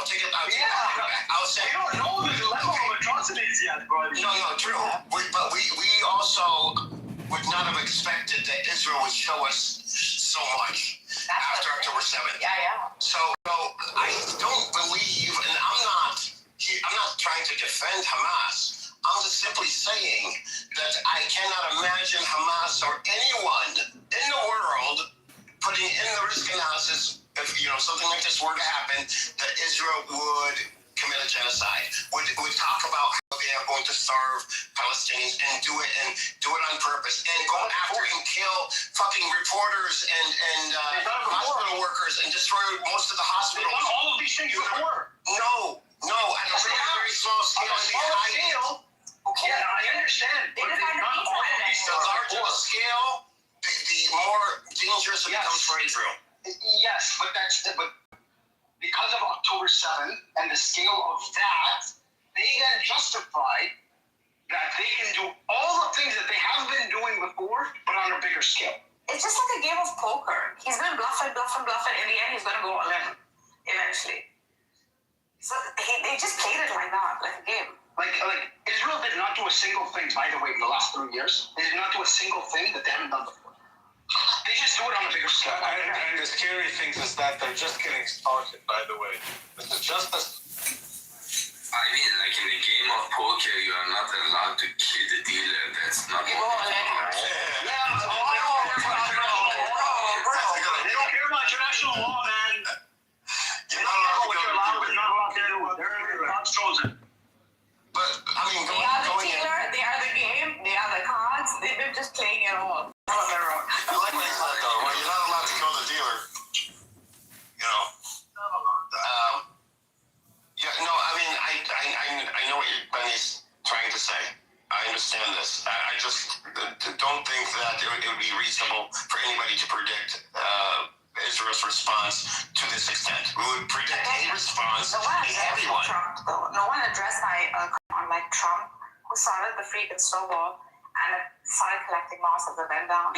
take it back. I'll say. We don't know the level of atrocities yet, bro. No, true. But we also would not have expected that Israel would show us so much after October 7th. Yeah. So I don't believe, and I'm not trying to defend Hamas. I'm just simply saying that I cannot imagine Hamas or anyone in the world putting in the risk analysis if something like this were to happen, that Israel would commit a genocide, would talk about how they are going to starve Palestinians and do it on purpose and go after and kill fucking reporters and hospital workers and destroy most of the hospitals. They've done all of these things before. No, at a very small scale. On a smaller scale. Okay, yeah, I understand. They just had done all of these The larger the scale, the more dangerous it becomes for Israel. Yes, but because of October 7th and the scale of that, they then justify that they can do all the things that they have been doing before, but on a bigger scale. It's just like a game of poker. He's been bluffing. In the end, he's going to go all in eventually. So they just played it like that, like a game. Like Israel did not do a single thing, by the way, in the last 3 years. They did not do a single thing that they haven't done before. They just do it on a bigger scale. And the scary thing is that they're just getting started, by the way. This is just a... I mean, like in a game of poker, you are not allowed to kill the dealer. That's not... You go all in. Yeah, they don't care about international law, man. You're not allowed to go They're not allowed to do it. They're God's chosen. But, I mean, They are the dealer, they are the game, they are the cards. They've been just playing it all. I like what he said, though. Well, you're not allowed to kill the dealer. I mean, I know what Benny's trying to say. I understand this. I just don't think that it would be reasonable for anybody to predict Israel's response to this extent. We would predict a response No one in addressed everyone. Trump, though. No one addressed like Trump, who started the freaking snowball and it started collecting moss as it went down.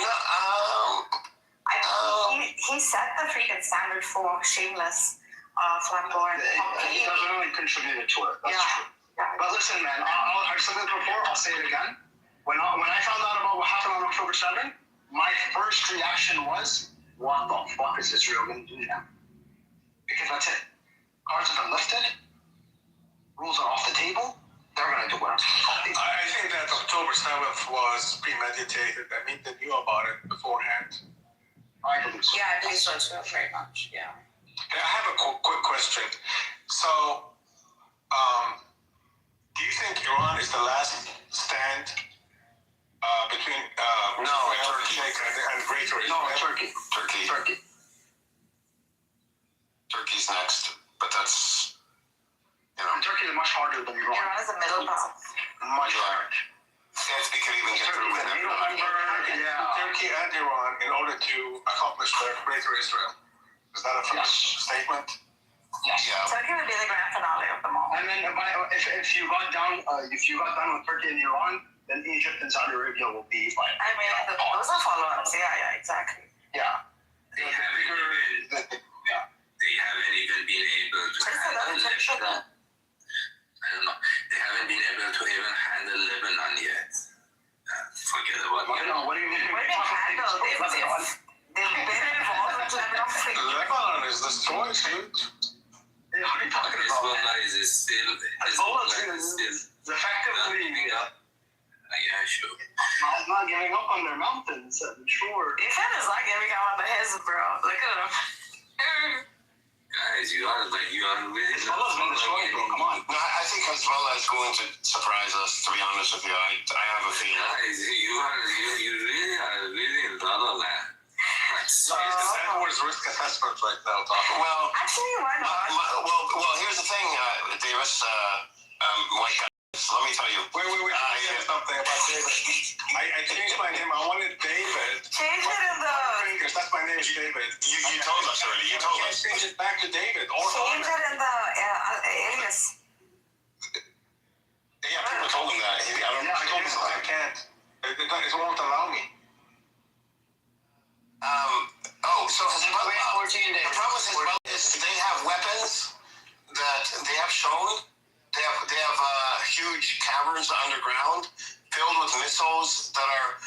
He set the freaking standard for shameless, flamboyant. He doesn't really contribute to it. That's true. Yeah. But listen, man, I've said this before. I'll say it again. When I found out about what happened on October 7th, my first reaction was, what the fuck is Israel going to do now? Because that's it. Cards have been lifted. Rules are off the table. They're going to do what they do. I think that October 7th was premeditated. I mean, they knew about it beforehand. I believe so. Yeah, I believe so too, very much. Yeah. I have a quick question. So, do you think Iran is the last stand between Turkey and Greater Israel? No, Turkey. Turkey's next, but that's Turkey is much harder than Iran. Iran is a middle path. Much harder. if we could even get through with it. Turkey and Iran in order to accomplish their Greater Israel. Is that a first statement? Yes. Yeah. Turkey would be the grand finale of them all. And then if you got done with Turkey and Iran, then Egypt and Saudi Arabia will be like. I mean, those are follow-ups. Yeah, exactly. Yeah. They haven't even been able to handle Lebanon. I don't know. They haven't been able to even handle Lebanon yet. Forget about it. What do you mean? What do they handle? They've been involved with Lebanon. Lebanon is destroyed, dude. What are you talking about? Hezbollah is still effectively. Yeah, sure. Not giving up on their mountains, I'm sure. Iran is not giving out on the his, bro. Look at him. Guys, you are really Hezbollah's been destroyed, bro. Come on. No, I think Hezbollah is going to surprise us, to be honest with you. I have a feeling. Guys, you really are in La La Land. It's Edward's risk assessment right now, talking. Well, Actually, why not? well, here's the thing, Davis. Mike, let me tell you. Wait. Here's something about David. I changed my name. I wanted David. Change it in the. Fingers. That's my name is David. You told us already. You told us. Change it back to David or Change it in the alias. Yeah, people told him that. I told him I can't. It won't allow me. So Hezbollah, the problem with Hezbollah is they have weapons that bunkers underground filled with missiles that are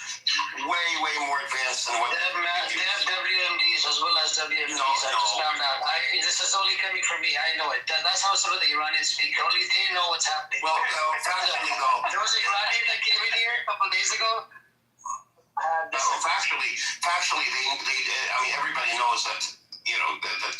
way more advanced than what They have WMDs as well as WMDs. No, I just no. found out. This is only coming from me. I know it. That's how some of the Iranians speak. Only they know what's happening. Well, factually though. There was an Iranian that came in here a couple of days ago. Factually, I mean, everybody knows that that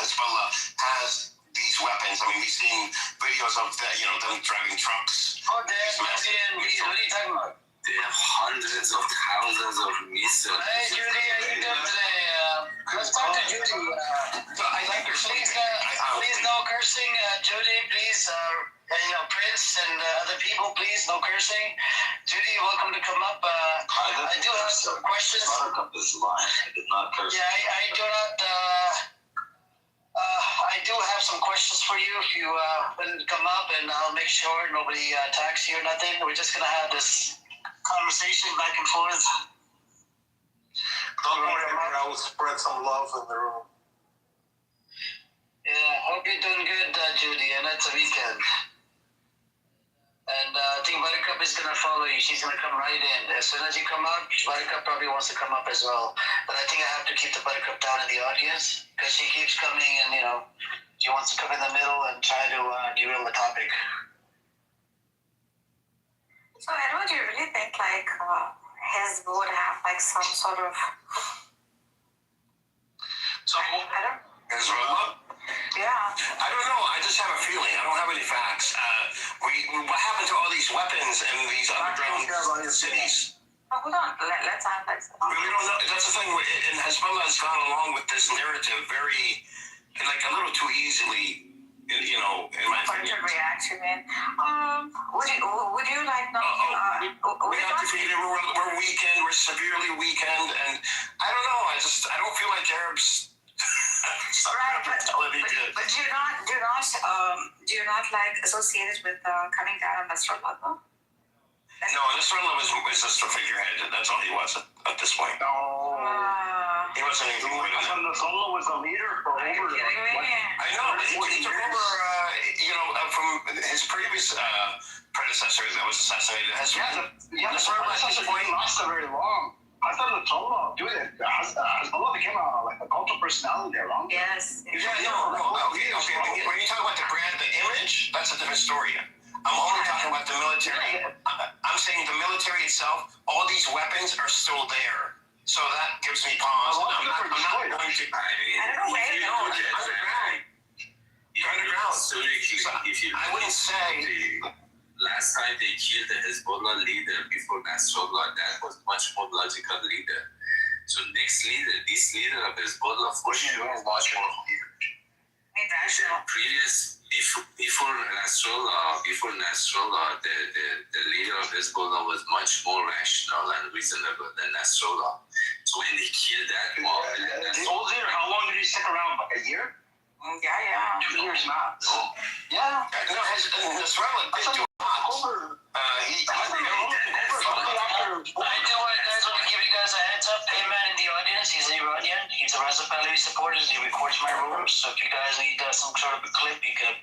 Hezbollah has these weapons. I mean, we've seen videos of that, them driving trucks. Oh, they have WMDs. What are you talking about? They have hundreds of thousands of missiles. Hey, Judy, how you doing today? Let's talk to Judy. I like your Please no cursing. Judy, please. Prince and other people, please no cursing. Judy, welcome to come up. I do have some questions. Buttercup is lying. I did not curse. Yeah, I do not. I do have some questions for you if you wouldn't come up, and I'll make sure nobody attacks you or nothing. We're just gonna have this conversation back and forth. Don't worry, I will spread some love in the room. Yeah, hope you're doing good, Judy, and it's a weekend. And I think Buttercup is going to follow you. She's going to come right in. As soon as you come up, Buttercup probably wants to come up as well. But I think I have to keep the Buttercup down in the audience because she keeps coming and, she wants to come in the middle and try to derail the topic. So, Edward, do you really think his would have some sort of Hezbollah? yeah? I don't know. I just have a feeling. I don't have any facts. What happened to all these weapons in these underground cities? Oh, hold on. Let's analyze it. We don't know. That's the thing. And Hezbollah has gone along with this narrative very, a little too easily. In my opinion. React, you mean? Would you like not? We got defeated. We're weakened. We're severely weakened, and I don't know. I don't feel like Arabs. Right, but do you not associate it with coming down on Nasrallah though? No, Nasrallah was just a figurehead. That's all he was at this point. No. He wasn't anything more than that. Nasrallah was the leader for Are you kidding me? I know, but he took over, from his previous predecessor that was assassinated. Nasrallah at this point lasted very long. I thought Nasrallah, Hezbollah became a cultural personality there, wrong? Yes. Yeah, no. Okay. When you talk about the brand, the image, that's a different story. I'm only talking about the military. I'm saying the military itself, all these weapons are still there. So that gives me pause. I'm not going to. I don't know where they No, underground. You're underground. So I wouldn't say. Last time they killed the Hezbollah leader before Nasrallah, that was much more logical leader. So this leader of Hezbollah for sure is much more leader. Before Nasrallah, the leader of Hezbollah was much more rational and reasonable than Nasrallah. So when they killed that mob, How long did he stick around? Like a year? Yeah. 2 years max. Yeah. No, Nasrallah did do a lot. I do want to give you guys a heads up. Payman in the audience, he's an Iranian. He's a Raza Pahlavi supporter. He records my rooms. So if you guys need some sort of a clip, you can,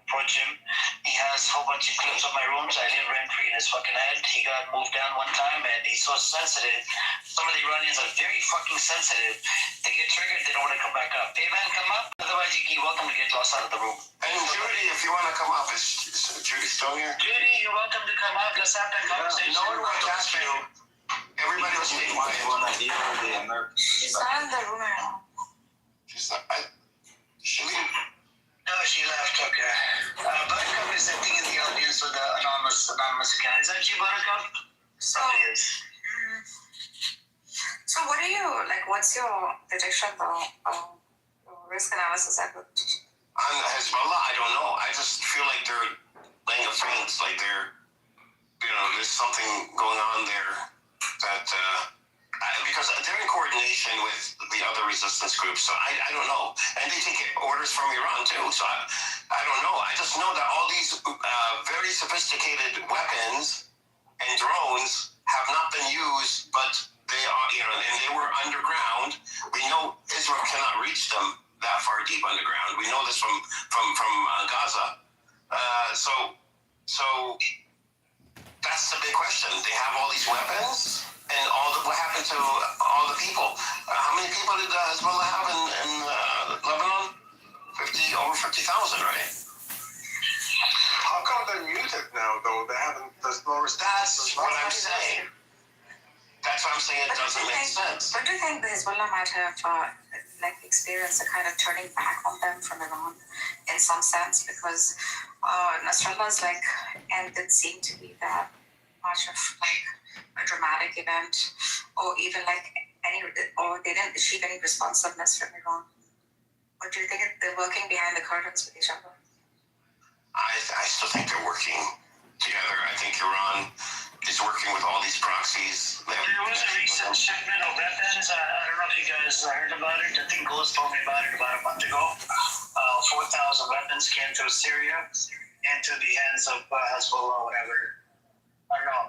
approach him. He has a whole bunch of clips of my rooms. I live rent-free in his fucking head. He got moved down one time and he's so sensitive. Some of the Iranians are very fucking sensitive. They get triggered, they don't want to come back up. Payman, come up. Otherwise, you're welcome to get lost out of the room. And Judy, if you want to come up, is Judy still here? Judy, you're welcome to come up. Let's have that conversation. No one will attack you. Everybody was stay quiet. She's not in the room anymore. She's not. She leave. No, she left. Okay. Buttercup is sitting in the audience with the anonymous account. Is that you, Buttercup? So what do you what's your prediction though? Risk analysis effort? On Hezbollah, I don't know. I just feel like they're laying a feint, like there's something going on there that, because they're in coordination with the other resistance groups, so I don't know. And they take orders from Iran too, so I don't know. I just know that all these very sophisticated weapons and drones have not been used, but they are, and they were underground. We know Israel cannot reach them that far deep underground. We know this from Gaza. So that's the big question. They have all these weapons, and what happened to all the people? How many people did Hezbollah have in Lebanon? Over 50,000, right? How come they're muted now, though? There's no response. That's what I'm saying. That's what I'm saying. It doesn't make sense. But do you think the Hezbollah might have experienced a kind of turning back on them from Iran in some sense? Because Nasrallah's end didn't seem to be that much of a dramatic event, or even or they didn't achieve any responsiveness from Iran. Or do you think they're working behind the curtains with each other? I still think they're working together. I think Iran is working with all these proxies. There was a recent shipment of weapons. I don't know if you guys heard about it. I think Ghost told me about it about a month ago. 4,000 weapons came through Syria into the hands of Hezbollah, whatever. I don't know.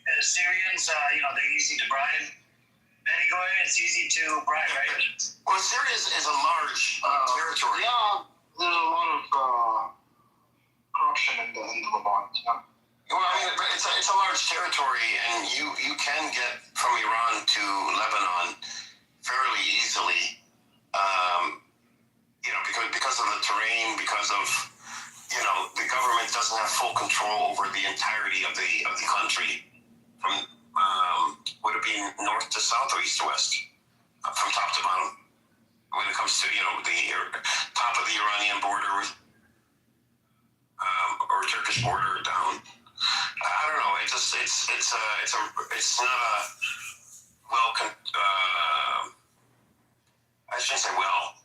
The Syrians, they're easy to bribe. Anyway, it's easy to bribe, right? Well, Syria is a large territory. Yeah, there's a lot of corruption in the Levant. Yeah. Well, I mean, it's a large territory, and you can get from Iran to Lebanon fairly easily. Because of the terrain, because of the government doesn't have full control over the entirety of the country from would it be north to south or east to west, from top to bottom, when it comes to the top of the Iranian border or Turkish border down. I don't know. It's not a I shouldn't say well.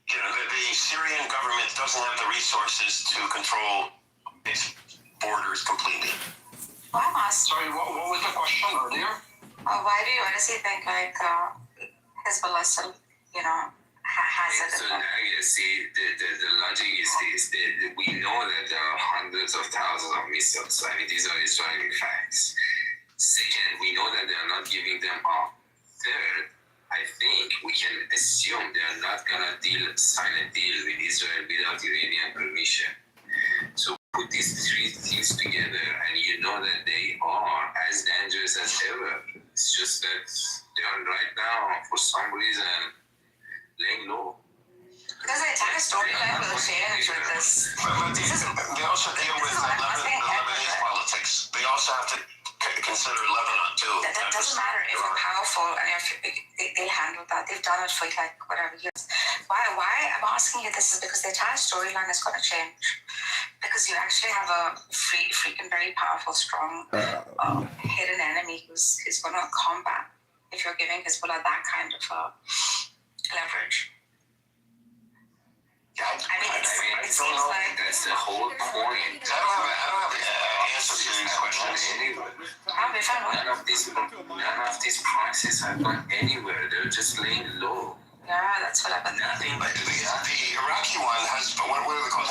The Syrian government doesn't have the resources to control its borders completely. Why must? Sorry, what was the question earlier? Why do you honestly think Hezbollah still, has it? So Nadia, see, the logic is this: we know that there are hundreds of thousands of missiles. I mean, these are Israeli facts. Second, we know that they are not giving them up. Third, I think we can assume they are not gonna sign a deal with Israel without Iranian permission. So put these three things together, and you know that they are as dangerous as ever. It's just that they are right now, for some reason, laying low. Because the entire storyline will change with this. But they also deal with the Lebanese politics. They also have to consider Lebanon too. That doesn't matter if you're powerful and if they'll handle that. They've done it for whatever years. Why I'm asking you this is because the entire storyline is going to change. Because you actually have a freaking very powerful, strong, hidden enemy who's going to combat if you're giving Hezbollah that kind of leverage. Yeah, it seems like that's the whole point. I don't have an answer to these questions. None of these prices have gone anywhere. They're just laying low. Yeah, that's what I've been Nothing but The Iraqi one has what are they called?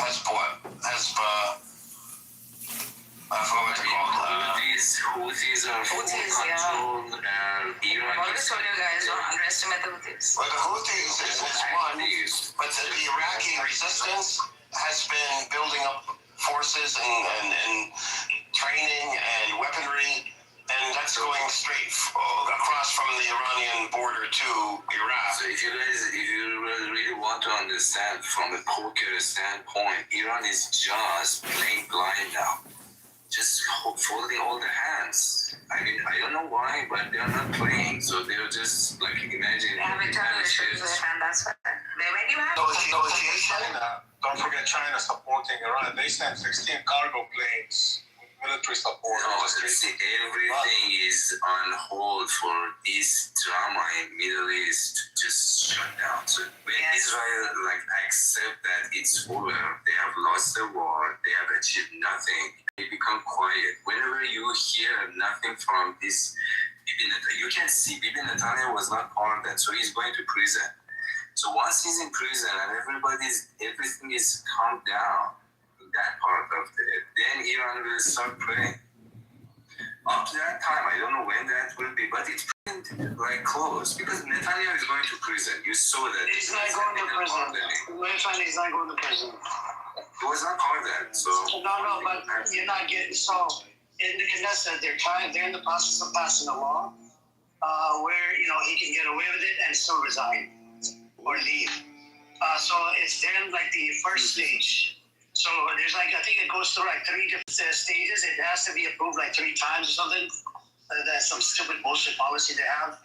Houthis are full control. Iraq I've always told you guys, don't underestimate the Houthis. Well, the Houthis is one, but the Iraqi resistance has been building up forces and training and weaponry, and that's going straight across from the Iranian border to Iraq. So if you really want to understand from a poker standpoint, Iran is just playing blind now. Just folding all the hands. I mean, I don't know why, but they're not playing. So they're just imagine. They have internal issues with hand, that's what. Where do you have China, don't forget China supporting Iran. They sent 16 cargo planes with military support. No, see, everything is on hold for this drama in Middle East just shut down. So when Israel accept that it's over, they have lost the war, they have achieved nothing, they become quiet. Whenever you hear nothing from this Bibi Netanyahu, you can see Bibi Netanyahu was not part of that, so he's going to prison. So once he's in prison and everything is calmed down, that part of it, then Iran will start praying. Up to that time, I don't know when that will be, but it's close because Netanyahu is going to prison. You saw that. He's not going to prison. He's not going to prison. He was not part of that. So No, but you're not getting so. In the Knesset, they're in the process of passing a law where he can get away with it and still resign or leave. So it's then like the first stage. So there's I think it goes through like 3 different stages. It has to be approved like 3 times or something. That's some stupid bullshit policy they have.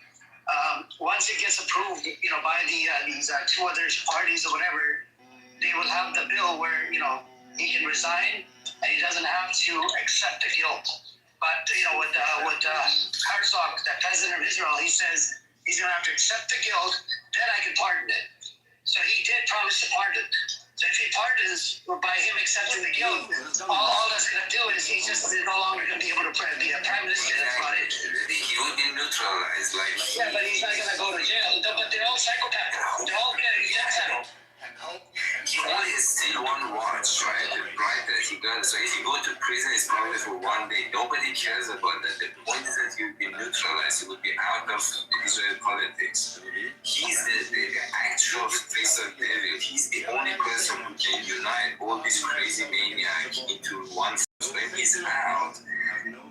Once it gets approved, by these 2 other parties or whatever, they will have the bill where he can resign and he doesn't have to accept the guilt. But with Herzog, the president of Israel, he says he's going to have to accept the guilt. Then I can pardon it. So he did promise to pardon. So if he pardons by him accepting the guilt, all that's going to do is he's just no longer going to be able to be a prime minister. That's about it. he would be neutralized. Like, Yeah, but he's not going to go to jail. But they're all psychopaths. They're all getting genocide. he only has still one watch, right? The bribe that he got. So if you go to prison, it's probably for one day. Nobody cares about that. The point is that he would be neutralized. He would be out of Israel politics. He's the actual face of devil. He's the only person who can unite all these crazy maniacs into one. When he's out,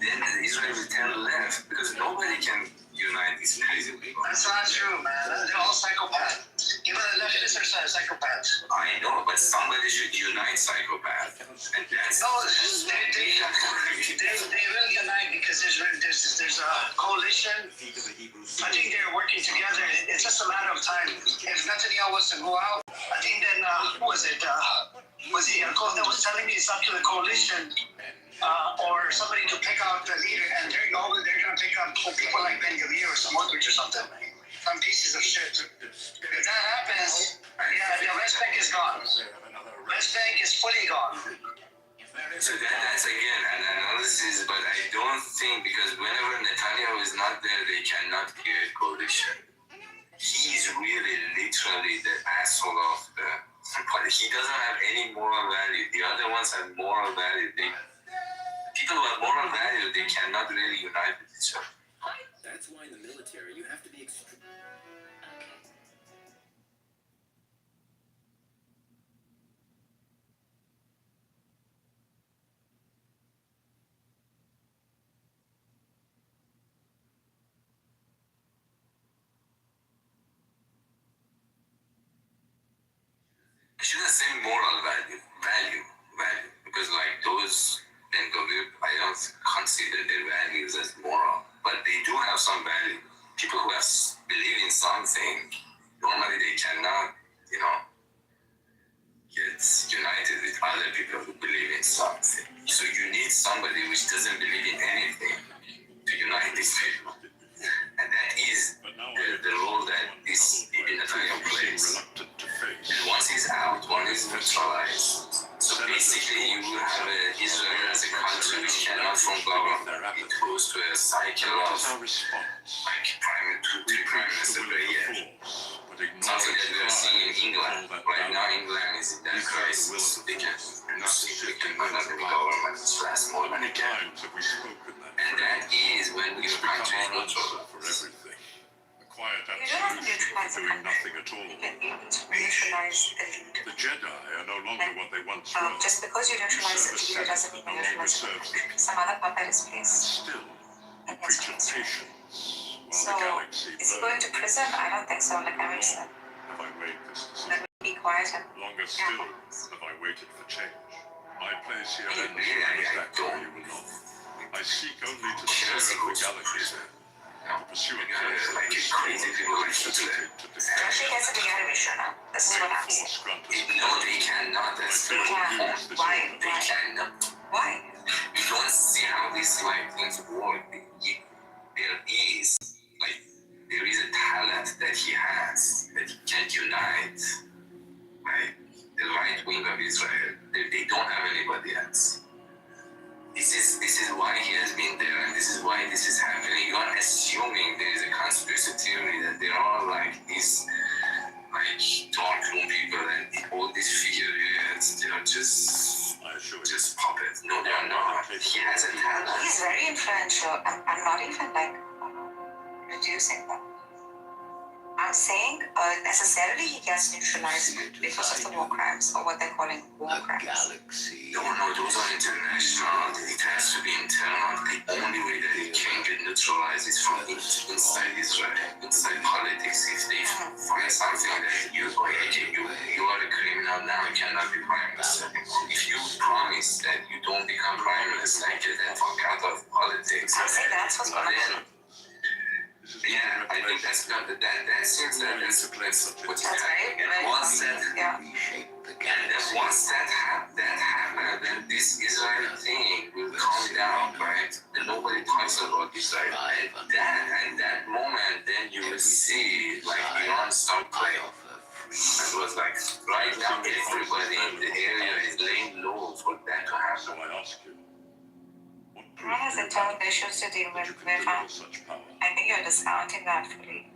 then Israel will turn left because nobody can unite these crazy people. That's not true, man. They're all psychopaths. Even the leftists are psychopaths. I know, but somebody should unite psychopaths. And that's No, they will unite because there's a coalition. I think they're working together. It's just a matter of time. If Netanyahu was to go out, I think then who was it? Was he that was telling me it's up to the coalition or somebody to pick out the leader, and they're going to pick up people like Ben Gavir or Smotrich or something. Some pieces of shit. If that happens, the West Bank is gone. West Bank is fully gone. so that's again an analysis, but I don't think because whenever Netanyahu is not there, they cannot create coalition. He's really literally the asshole of the. But he doesn't have any moral value. The other ones have moral value. People who have moral value, they cannot really unite with each other. That's why in the military you have to be extreme. I shouldn't say moral value, because like those I don't consider their values as moral, but they do have some value. People who believe in something, normally they cannot, get united with other people who believe in something. So you need somebody which doesn't believe in anything to unite these people. And that is the role that this Bibi Netanyahu plays. And once he's out, one is neutralized. So basically, you will have Israel as a country which cannot form government. It goes to a cycle of like two prime ministers per year. Something that we are seeing in England. Right now, England is in that crisis. They cannot have any government which lasts more than a year. And that is when your country is neutral. You don't have to neutralize the country. You can neutralize the leader. The Jedi are no longer what they once were. Just because you neutralize the leader doesn't mean you neutralize the country. Some other puppet is placed Still, in his preach of place. patience while So, the galaxy is he burns. going to prison? I don't think so, like I said. Have I made this Let decision? me be quiet and Longer still, have I waited for change. My place here ends, Really, I that where you will not. I seek only to stare at the galaxy, to pursue a course that Like is crazy people like difficult Hitler. to Joshi defend. gets it together, Vishnu. This is what happens. Force grant us No, they cannot. That's the Yeah. point. Why? They Why? cannot. Why? You don't see how these things work. There is a talent that he has that he can't unite. Right? The right wing of Israel, they don't have anybody else. This is why he has been there, and this is why this is happening. You are assuming there is a conspiracy theory that there are like these dark room people and all these figureheads. They are just puppets. No, they are not. He has a talent. He's very influential. I'm not even like reducing them. I'm I'm saying necessarily he gets neutralized because of the war crimes, or what they're calling war crimes. No, those are international. It has to be internal. The only way that it can get neutralized is from inside Israel, inside politics. If they find something that you are a criminal now, you cannot be prime minister. If you promise that you don't become prime minister, you then fuck out of politics. I say that's what's going to happen. Yeah, I think that's not that seems that that's what's happening. And once that happened, then this Israel thing will calm down, right? And nobody talks about Israel. And that moment, then you will see like Iran start playing. It was like right now everybody in the area is laying low for that to So happen. I ask you, what Iran has internal issues to deal with. such power? I think you're discounting that fully.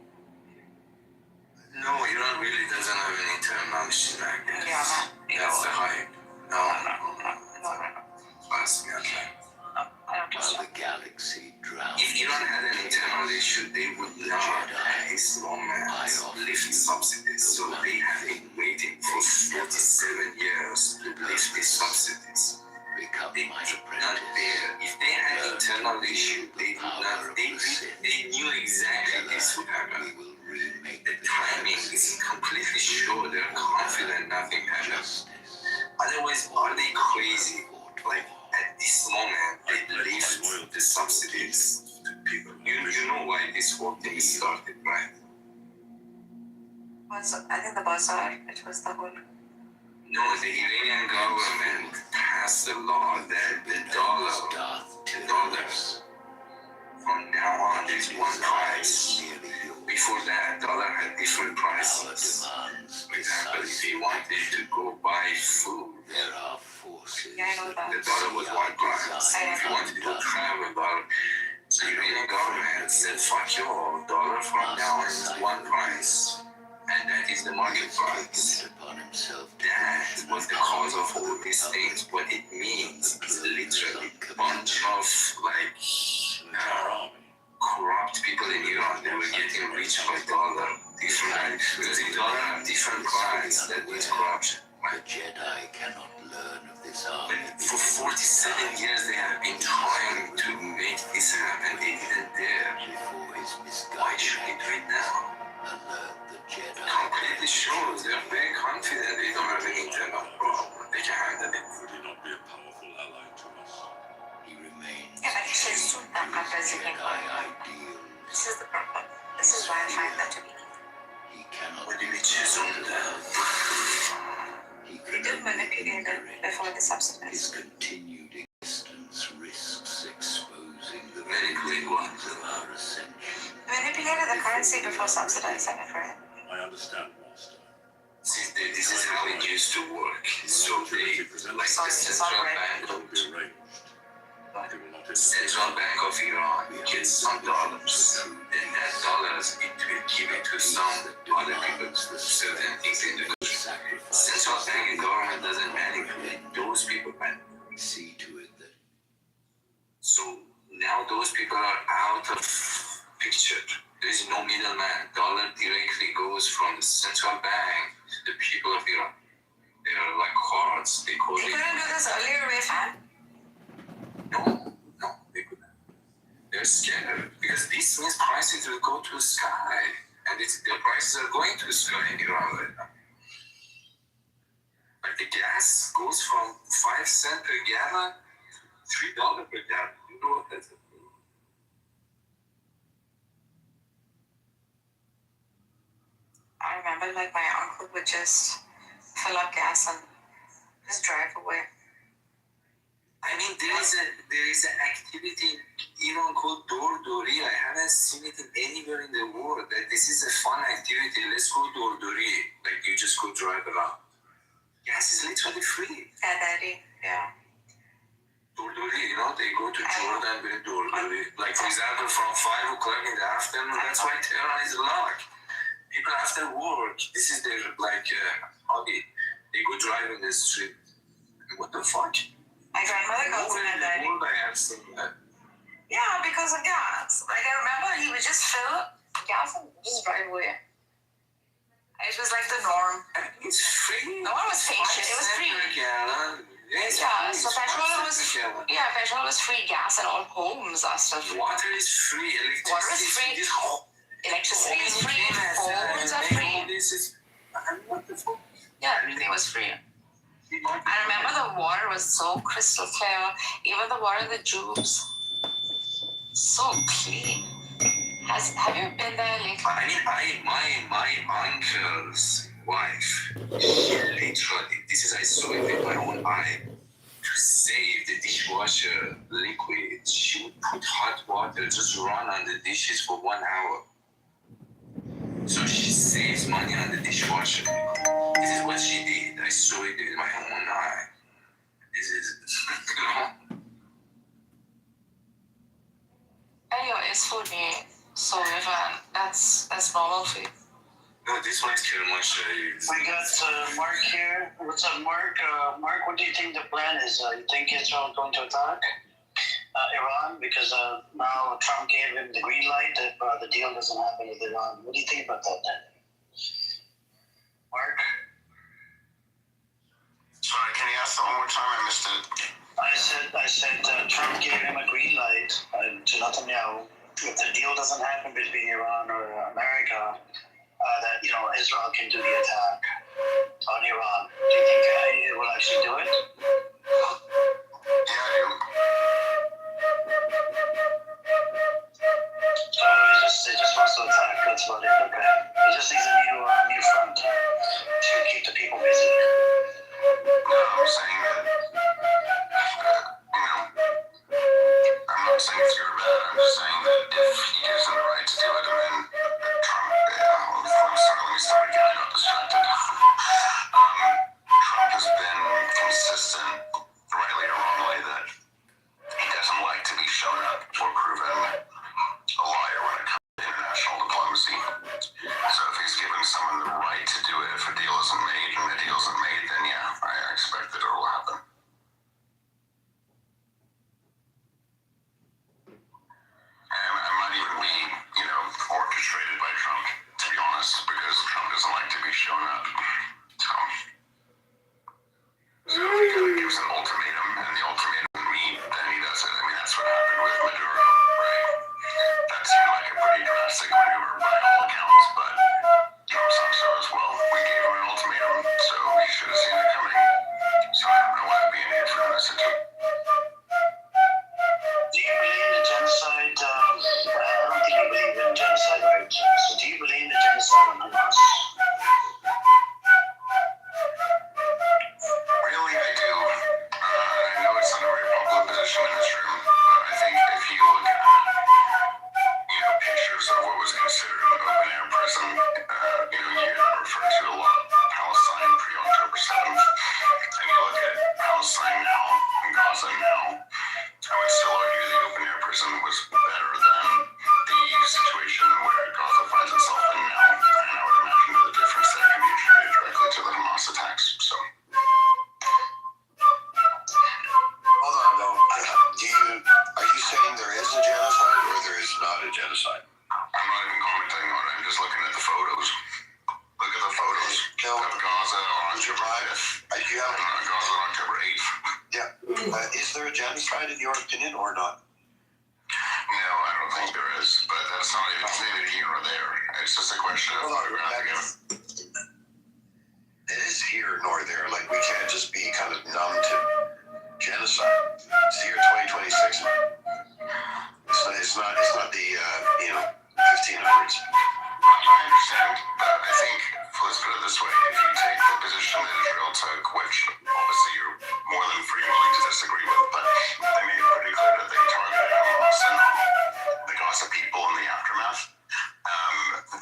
No, Iran really doesn't have an internal issue like that. Yeah, That's the hype. No. No. Trust me on that. I don't trust you. If Iran had an internal issue, they would not at this moment lift subsidies. So they have been waiting for 47 years to lift these subsidies. They did not dare. If they had internal issue, they would not. They knew exactly this would happen. The timing is completely sure. They're confident nothing happens. Otherwise, are they crazy? Like at this moment, they lift the subsidies to people. You know why this whole thing started, right? I think the bazaar, it was the whole. No, the Iranian government passed a law that the dollars from now on is one price. Before that, dollar had different prices. For example, if you wanted to go buy food, Yeah, I know that. the dollar was one price. If you wanted to go travel, the Iranian government said, fuck you all, dollar from now on is one price. And that is the market price. That was the cause of all these things. What it means is literally a bunch of corrupt people in Iran. They were getting rich by dollar. Different, because if dollar have different price, that means corruption. Right? But for 47 years they have been trying to make this happen. They didn't dare. Why should they do it now? Completely shows they're very confident they don't have an internal problem. They can handle it. Would he not be a powerful ally to us? Yeah, but it's just that representing this is the problem. This is why I find that to be evil. What do you chiseled? They do manipulate it before the subsidies. Manipulate what? Manipulated the currency before subsidizing it, right? I understand, Master. See, this is how it used to work. So they, like the central bank, It will be arranged. They will not Central Bank of Iran gets some dollars. Then that dollars, it will give it to some other people, certain things in the country. Central bank and government doesn't manipulate. Those people manipulate. So now those people are out of picture. There is no middleman. Dollar directly goes from the central bank to the people of Iran. They are like cards. They call They it. couldn't do this earlier, Rayfan? No, they couldn't. They're scared because this means prices will go to the sky, and the prices are going to the sky in Iran right now. Like the gas goes from 5 cents per gallon, $3 per gallon. You know what that's? I remember like my uncle would just fill up gas and just drive away. I mean, there is an activity in Iran called Dordori. I haven't seen it anywhere in the world. That this is a fun activity. Let's go Dordori. Like you just go drive around. Gas is literally free. Yeah, daddy. Yeah. Dordori, you know, they go to Jordan with Dordori. Like for example, from 5 o'clock in the afternoon. That's why Tehran is locked. People after work, this is their hobby. They go drive in the street. What the fuck? My grandmother goes in Nowhere at in the daddy. world I have seen that. Yeah, because of gas. Like I remember he would just fill gas and just drive away. It was like the norm. It's free. No one was paying shit. It was free. Yeah, so petrol was free. Gas in all homes and stuff. Water is free. Water is free. Electricity is free. Phones are free. What the fuck? Yeah, everything was free. I remember the water was so crystal clear. Even the water in the tubes, so clean. Have you been there lately? My uncle's wife, literally, I saw it with my own eye. To save the dishwasher liquid, she would put hot water, just run on the dishes for 1 hour. So she saves money on the dishwasher. This is what she did. I saw it with my own eye. This is, Anyway, it's for me. So if that's normal for you. no, this one's Kitover. We got Mark here. What's up, Mark? Mark, what do you think the plan is? You think Israel is going to attack Iran? Because now Trump gave him the green light if the deal doesn't happen with Iran. What do you think about that then? Mark? Sorry, can you ask that one more time? I missed it. I said Trump gave him a green light to Netanyahu. If the deal doesn't happen between Iran or America, that Israel can do the attack on Iran. Do you think it will actually do it? Yeah, I do. So he just wants to attack. That's about it. Okay. He just needs a new front to keep the people busy. No, I'm saying that, I'm not saying it's good or bad. I'm just saying that if he gives them the right to do it, and then Trump, I'm sorry, let me start again. I got distracted. Trump has been consistent, rightly or wrongly, that he doesn't like to be shown up or proven a liar when it comes to international diplomacy. So if he's giving someone the right to do it, if a deal isn't made and the deal isn't made, then yeah, I expect that it will happen. And it might even be, orchestrated by Trump, to be honest, because Trump doesn't like to be shown up. So if he kind of gives an ultimatum and the ultimatum doesn't meet, then he does it. I mean, that's what happened with Maduro, right? That seemed like a pretty drastic maneuver by all accounts, but Trump thought so as well. We gave him an ultimatum, so he should have seen it coming. So I don't know why it'd be any different in this situation. Do you believe in the genocide? I don't think you believe in genocide, right? So do you believe in the genocide on Hamas? Really, I do. I know it's not a very popular position in this room, but I think if you look at, pictures of what was considered an open-air prison, you refer to a lot Palestine pre-October 7th, and you look at Palestine now and Gaza now, I would still argue the open-air prison was better than the situation where Gaza finds itself in now, and I would imagine that the difference there can be attributed directly to the Hamas attacks, so. Hold on, though. Are you saying there is a genocide or there is not a genocide? I'm not even commenting on it. I'm just looking at the photos. Look at the photos of Gaza on October 5th. You have And Gaza on October 8th. Yeah. Is there a genocide in your opinion or not? No, I don't think there is. But that's not even neither here or there. It's just a question of photographic. It is here nor there. Like, we can't just be kind of numb to genocide. It's the year 2026. It's not the 1500s. I understand, but I think, let's put it this way, if you take the position that Israel took, which obviously you're more than free and willing to disagree with, but they made it pretty clear that they targeted Hamas and the Gaza people in the aftermath,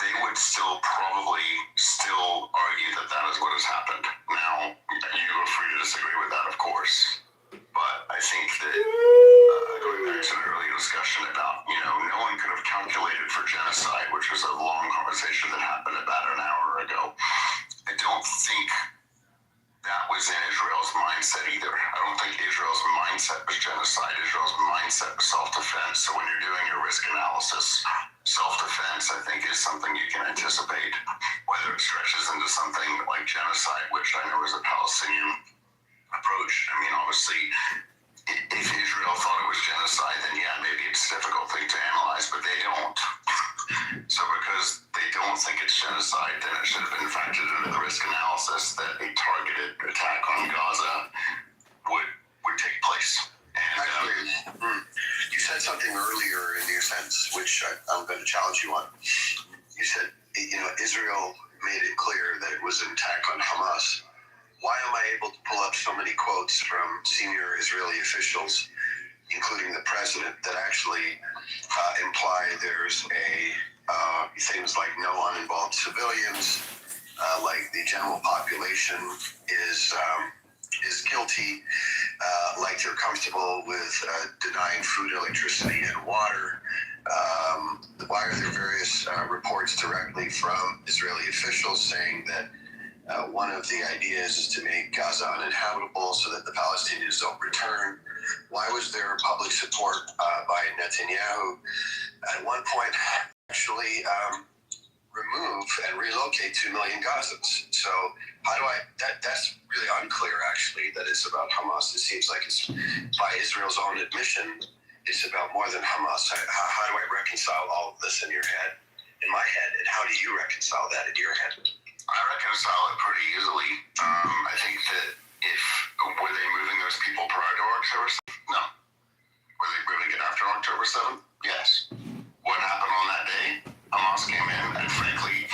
they would probably still argue that that is what has happened. Now, you are free to disagree with that, of course, but I think that going back to the earlier discussion about, no one could have calculated for genocide, which was a long conversation that happened about an hour ago. I don't think that was in Israel's mindset either. I don't think Israel's mindset was genocide. Israel's mindset was self-defense. So when you're doing your risk analysis, self-defense, I think, is something you can anticipate. whether it stretches into something like genocide, which I know is a Palestinian approach. I mean, obviously, if Israel thought it was genocide, then yeah, maybe it's a difficult thing to analyze, but they don't. So because they don't think it's genocide, then it should have been factored into the risk analysis that a targeted attack on Gaza would take place. And actually, you said something earlier in your sentence, which I'm going to challenge you on. You said, Israel made it clear that it was an attack on Hamas. Why am I able to pull up so many quotes from senior Israeli officials, including the president, that actually imply there's things like no uninvolved civilians, like the general population is guilty, like they're comfortable with denying food, electricity, and water. Why are there various reports directly from Israeli officials saying that one of the ideas is to make Gaza uninhabitable so that the Palestinians don't return? Why was there public support by Netanyahu at one point actually remove and relocate 2 million Gazans? So how do that's really unclear, actually, that it's about Hamas. It seems like it's, by Israel's own admission, it's about more than Hamas. How do I reconcile all of this in your head, in my head, and how do you reconcile that in your head? I reconcile it pretty easily. I think that were they moving those people prior to October 7th? No. Were they moving it after October 7th? Yes. What happened on that day? Hamas came in and frankly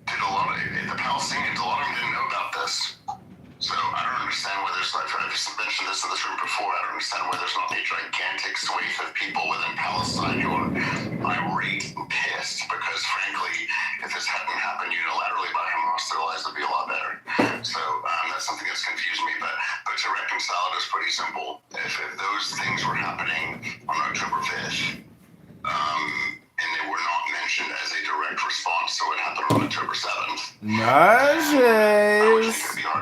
did a lot of the Palestinians, a lot of them didn't know about this. So I don't understand why there's, I've mentioned this in this room before, I don't understand why there's not a gigantic swathe of people within Palestine who are irate and pissed, because frankly, if this hadn't happened unilaterally by Hamas, their lives would be a lot better. So that's something that's confused me, but to reconcile it is pretty simple. If those things were happening on October 5th, and they were not mentioned as a direct response to what happened on October 7th. Najes!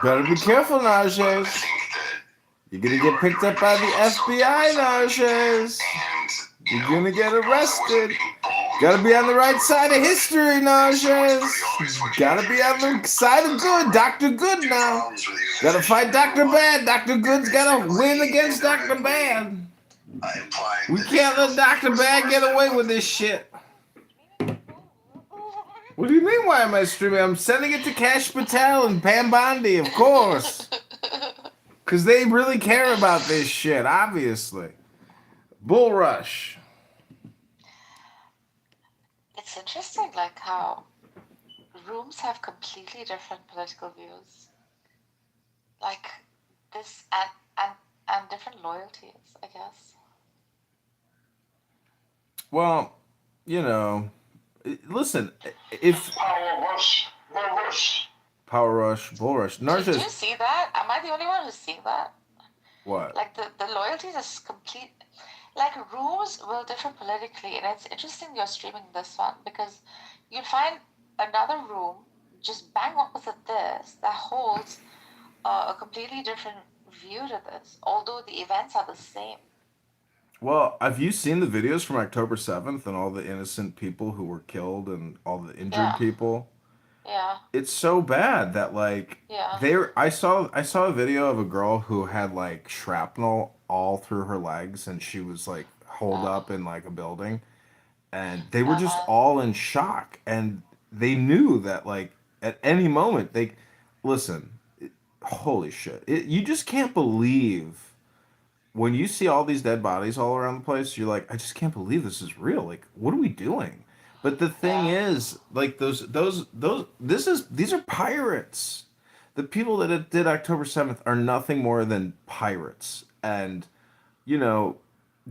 Better be careful, Najes. You're gonna get picked up by the FBI, Najes. You're gonna get arrested. Gotta be on the right side of history, Najes. Gotta be on the side of good. Dr. Good now. Gotta fight Dr. Bad. Dr. Good's gotta win against Dr. Bad. We can't let Dr. Bad get away with this shit. What do you mean, why am I streaming? I'm sending it to Cash Patel and Pam Bondi, of course. Because they really care about this shit, obviously. Bull Rush. It's interesting, like, how rooms have completely different political views. Like, this, and different loyalties, I guess. Well, listen, if Power Rush, Power Rush, Bull Rush, Did you see that? Am I the only one who's seen that? What? Like, the loyalties is complete. Like, rooms will differ politically, and it's interesting you're streaming this one, because you'll find another room just bang opposite this that holds a completely different view to this, although the events are the same. Well, have you seen the videos from October 7th and all the innocent people who were killed and all the injured people? Yeah. It's so bad that, like, I saw a video of a girl who had, like, shrapnel all through her legs, and she was, like, holed up in, like, a building, and they were just all in shock, and they knew that, like, at any moment holy shit, you just can't believe. When you see all these dead bodies all around the place, you're like, I just can't believe this is real. Like, what are we doing? But the thing is, like, these are pirates. The people that did October 7th are nothing more than pirates. And,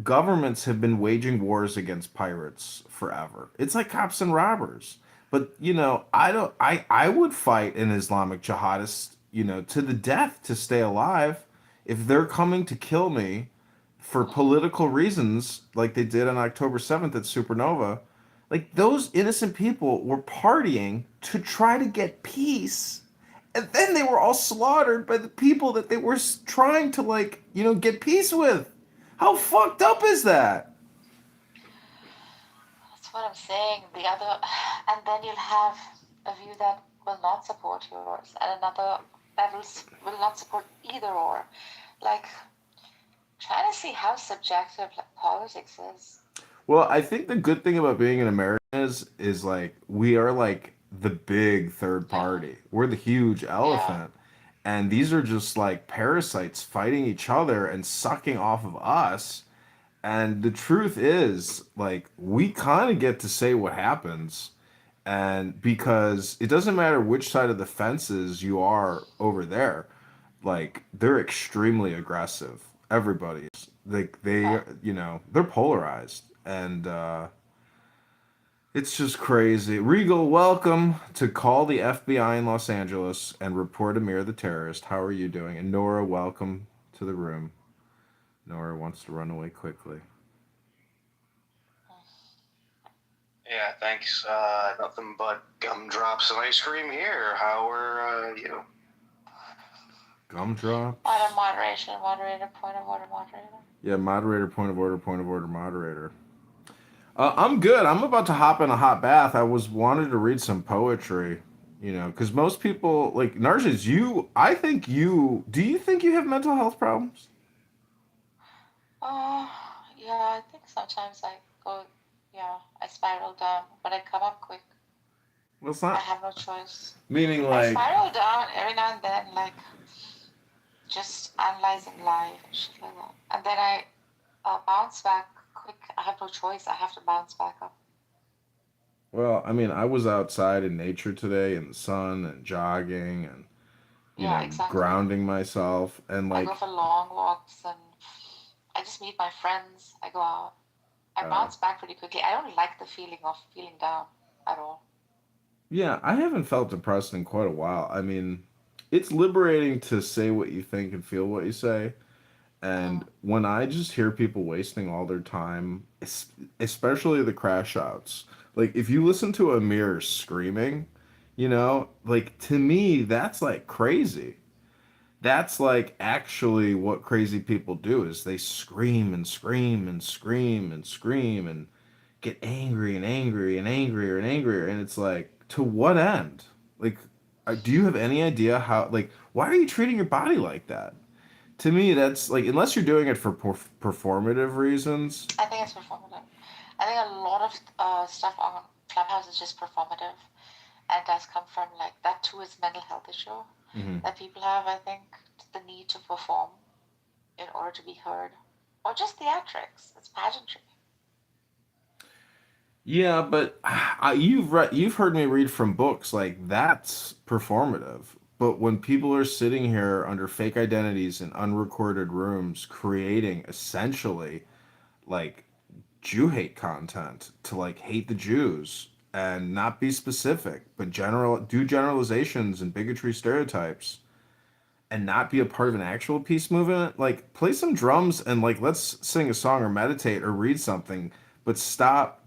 governments have been waging wars against pirates forever. It's like cops and robbers. But, I would fight an Islamic jihadist, to the death to stay alive. If they're coming to kill me for political reasons, like they did on October 7th at Supernova, like, those innocent people were partying to try to get peace. And then they were all slaughtered by the people that they were trying to, like, get peace with. How fucked up is that? That's what I'm saying. And then you'll have a view that will not support yours, and another that will not support either or. Like, trying to see how subjective like politics is. Well, I think the good thing about being an American is like we are like the big third Yeah, party. We're the huge yeah, elephant. And these are just like parasites fighting each other and sucking off of us. And the truth is, like, we kind of get to say what happens. And because it doesn't matter which side of the fences you are over there, like, they're extremely aggressive. Everybody's. Like, yeah. they're polarized. And it's just crazy. Regal, welcome to call the FBI in Los Angeles and report Amir the terrorist. How are you doing? And Nora, welcome to the room. Nora wants to run away quickly. Yeah, thanks. Nothing but gumdrops and ice cream here. How are you? Gumdrop? Order moderation, moderator, point of order, moderator. Yeah, moderator, point of order, moderator. I'm good. I'm about to hop in a hot bath. I was wanted to read some poetry, because most people like Narcissus. Do you think you have mental health problems? Oh, yeah, I think sometimes I spiral down, but I come up quick. Well, it's I not have no choice. meaning I like spiral down every now and then, like just analyzing life and shit like that. And then I bounce back quick. I have no choice. I have to bounce back up. Well, I mean, I was outside in nature today in the sun and jogging and Yeah, exactly. grounding myself and I go like for long walks and I just meet my friends. I go out. I bounce back pretty quickly. I don't like the feeling of feeling down at all. yeah, I haven't felt depressed in quite a while. I mean, it's liberating to say what you think and feel what you say. And Mm. when I just hear people wasting all their time, especially the crash outs, like if you listen to Amir screaming, like to me, that's like crazy. That's like actually what crazy people do is they scream and scream and scream and scream and get angry and angry and angrier and angrier. And it's like, to what end? Like, do you have any idea how, like, why are you treating your body like that? To me, that's like, unless you're doing it for performative reasons. I think it's performative. I think a lot of stuff on Clubhouse is just performative, and does come from like that too is mental health issue that people have. I think the need to perform in order to be heard, or just theatrics. It's pageantry. Yeah, but you've heard me read from books like that's performative. But when people are sitting here under fake identities in unrecorded rooms creating essentially like Jew hate content to like hate the Jews and not be specific, but do generalizations and bigotry stereotypes and not be a part of an actual peace movement, like play some drums and like let's sing a song or meditate or read something, but stop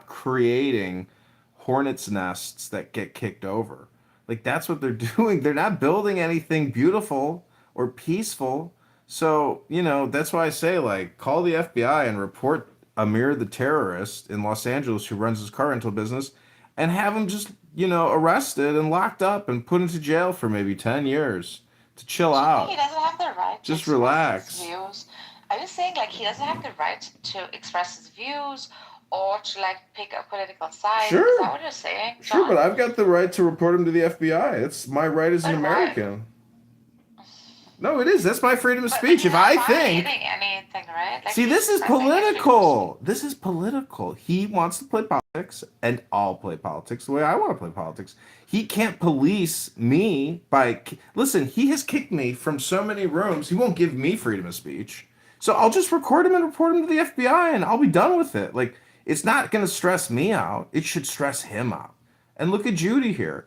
creating hornets nests that get kicked over. Like that's what they're doing. They're not building anything beautiful or peaceful. So, that's why I say like call the FBI and report Amir the terrorist in Los Angeles who runs his car rental business and have him just, arrested and locked up and put into jail for maybe 10 years to chill Do you think out. he doesn't have the right to Just express relax. his views? Are you saying like he doesn't have the right to express his views or to like pick a political side? Is that Sure. what you're saying, Sure, John? but I've got the right to report him to the FBI. It's my right as an But why? American. No, it is. That's my freedom of But speech. he's If not I think. violating anything, right? Like See, he's this is expressing his freedom of political. This is political. He wants to play politics, and I'll play politics the way I want to play politics. He can't police me by. Listen, he has kicked me from so many rooms. He won't give me freedom of speech. So I'll just record him and report him to the FBI, and I'll be done with it. Like, it's not going to stress me out. It should stress him out. And look at Judy here.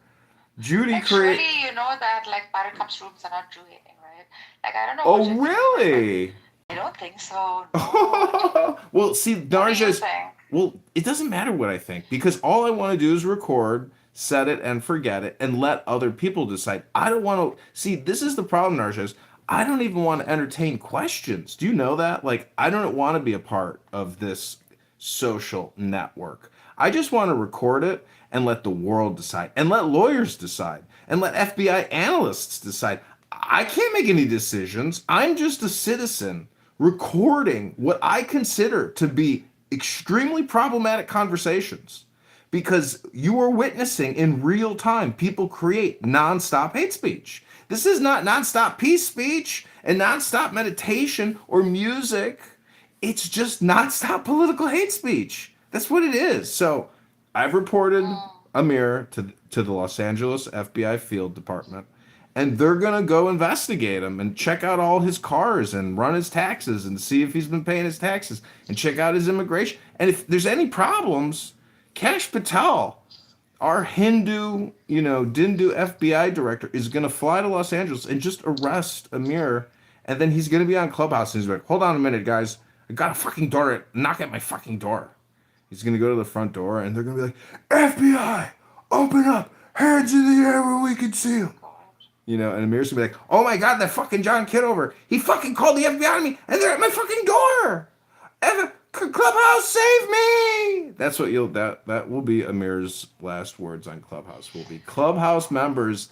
Judy Like, create. surely you know that like Buttercup's rooms are not Jew hating, right? Like I don't know Oh, what you're thinking, really? but I don't think so. No. Well, see, What do you Narja's. think? Well, it doesn't matter what I think because all I want to do is record, set it, and forget it, and let other people decide. I don't want to see. This is the problem, Narjas. I don't even want to entertain questions. Do you know that? Like, I don't want to be a part of this social network. I just want to record it and let the world decide, and let lawyers decide, and let FBI analysts decide. I can't make any decisions. I'm just a citizen recording what I consider to be extremely problematic conversations because you are witnessing in real time people create nonstop hate speech. This is not nonstop peace speech and nonstop meditation or music. It's just nonstop political hate speech. That's what it is. So I've reported Amir to the Los Angeles FBI field department, and they're gonna go investigate him and check out all his cars and run his taxes and see if he's been paying his taxes and check out his immigration. And if there's any problems, Kash Patel, our Hindu, Dindu FBI director, is gonna fly to Los Angeles and just arrest Amir, and then he's gonna be on Clubhouse and he's like, "Hold on a minute, guys, I got a fucking door. Knock at my fucking door." He's gonna go to the front door and they're gonna be like, "FBI, open up, hands in the air where we can see him." And Amir's gonna be like, "Oh my god, that fucking John Kitover, he fucking called the FBI on me, and they're at my fucking door. Clubhouse, save me!" That's what that will be Amir's last words on Clubhouse. Will be, "Clubhouse members,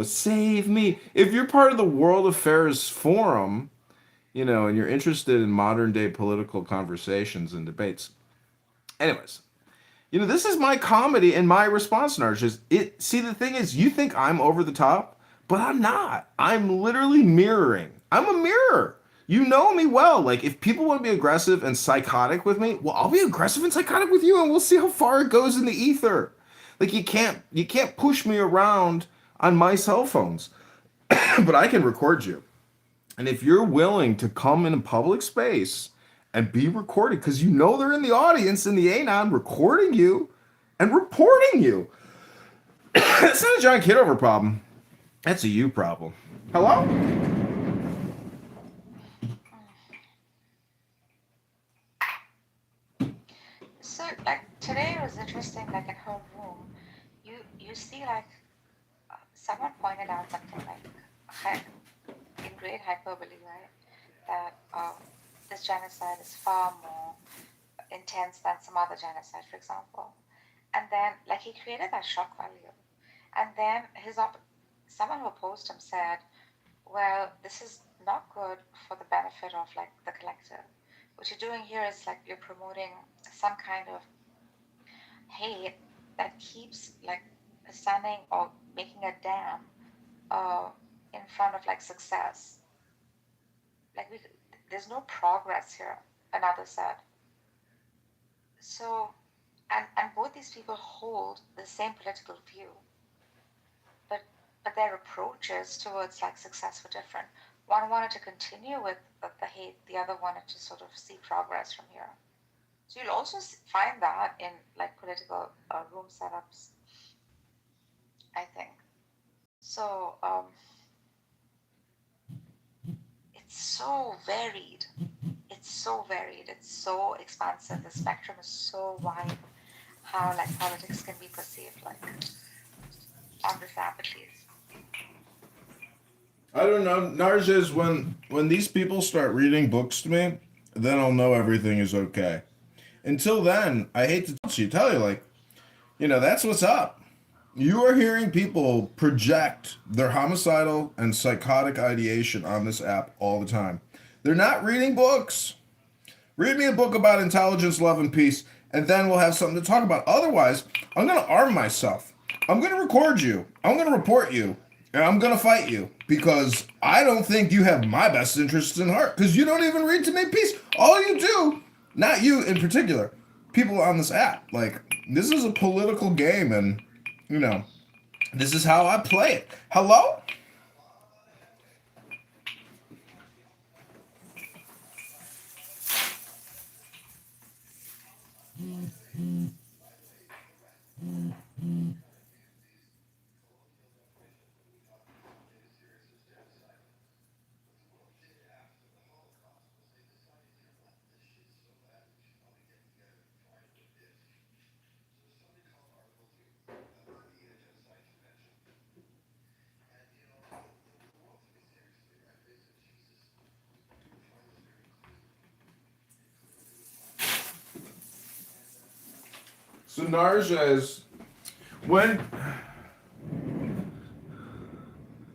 save me." If you're part of the World Affairs Forum, and you're interested in modern day political conversations and debates. Anyways, this is my comedy and my response, Narj. See, the thing is, you think I'm over the top, but I'm not. I'm literally mirroring. I'm a mirror. You know me well. Like, if people want to be aggressive and psychotic with me, well, I'll be aggressive and psychotic with you, and we'll see how far it goes in the ether. Like, you can't push me around on my cell phones, but I can record you. And if you're willing to come in a public space and be recorded, because they're in the audience in the Anon recording you and reporting you. It's not a John Kitover problem. That's a you problem. Hello? So, like, today it was interesting, like, in her room, you see, like, someone pointed out something, like, in great hyperbole, right, that this genocide is far more intense than some other genocide, for example. And then, like, he created that shock value. And then someone who opposed him said, well, this is not good for the benefit of, like, the collective. What you're doing here is, like, you're promoting some kind of hate that keeps, like, standing or making a dam in front of, like, success. Like, there's no progress here, another said. So, and both these people hold the same political view, but their approaches towards, like, success were different. One wanted to continue with the hate, the other wanted to sort of see progress from here. So you'll also find that in, like, political room setups, I think. So it's so varied. It's so varied. It's so expansive. The spectrum is so wide. How, like, politics can be perceived, like, on this app at least. I don't know. Narj, is when these people start reading books to me, then I'll know everything is okay. Until then, I hate to tell you, like, that's what's up. You are hearing people project their homicidal and psychotic ideation on this app all the time. They're not reading books. Read me a book about intelligence, love, and peace, and then we'll have something to talk about. Otherwise, I'm going to arm myself. I'm going to record you. I'm going to report you. And I'm going to fight you. Because I don't think you have my best interests in heart. Because you don't even read to make peace. All you do, not you in particular, people on this app. Like, this is a political game, and, this is how I play it. Hello? So Narja is When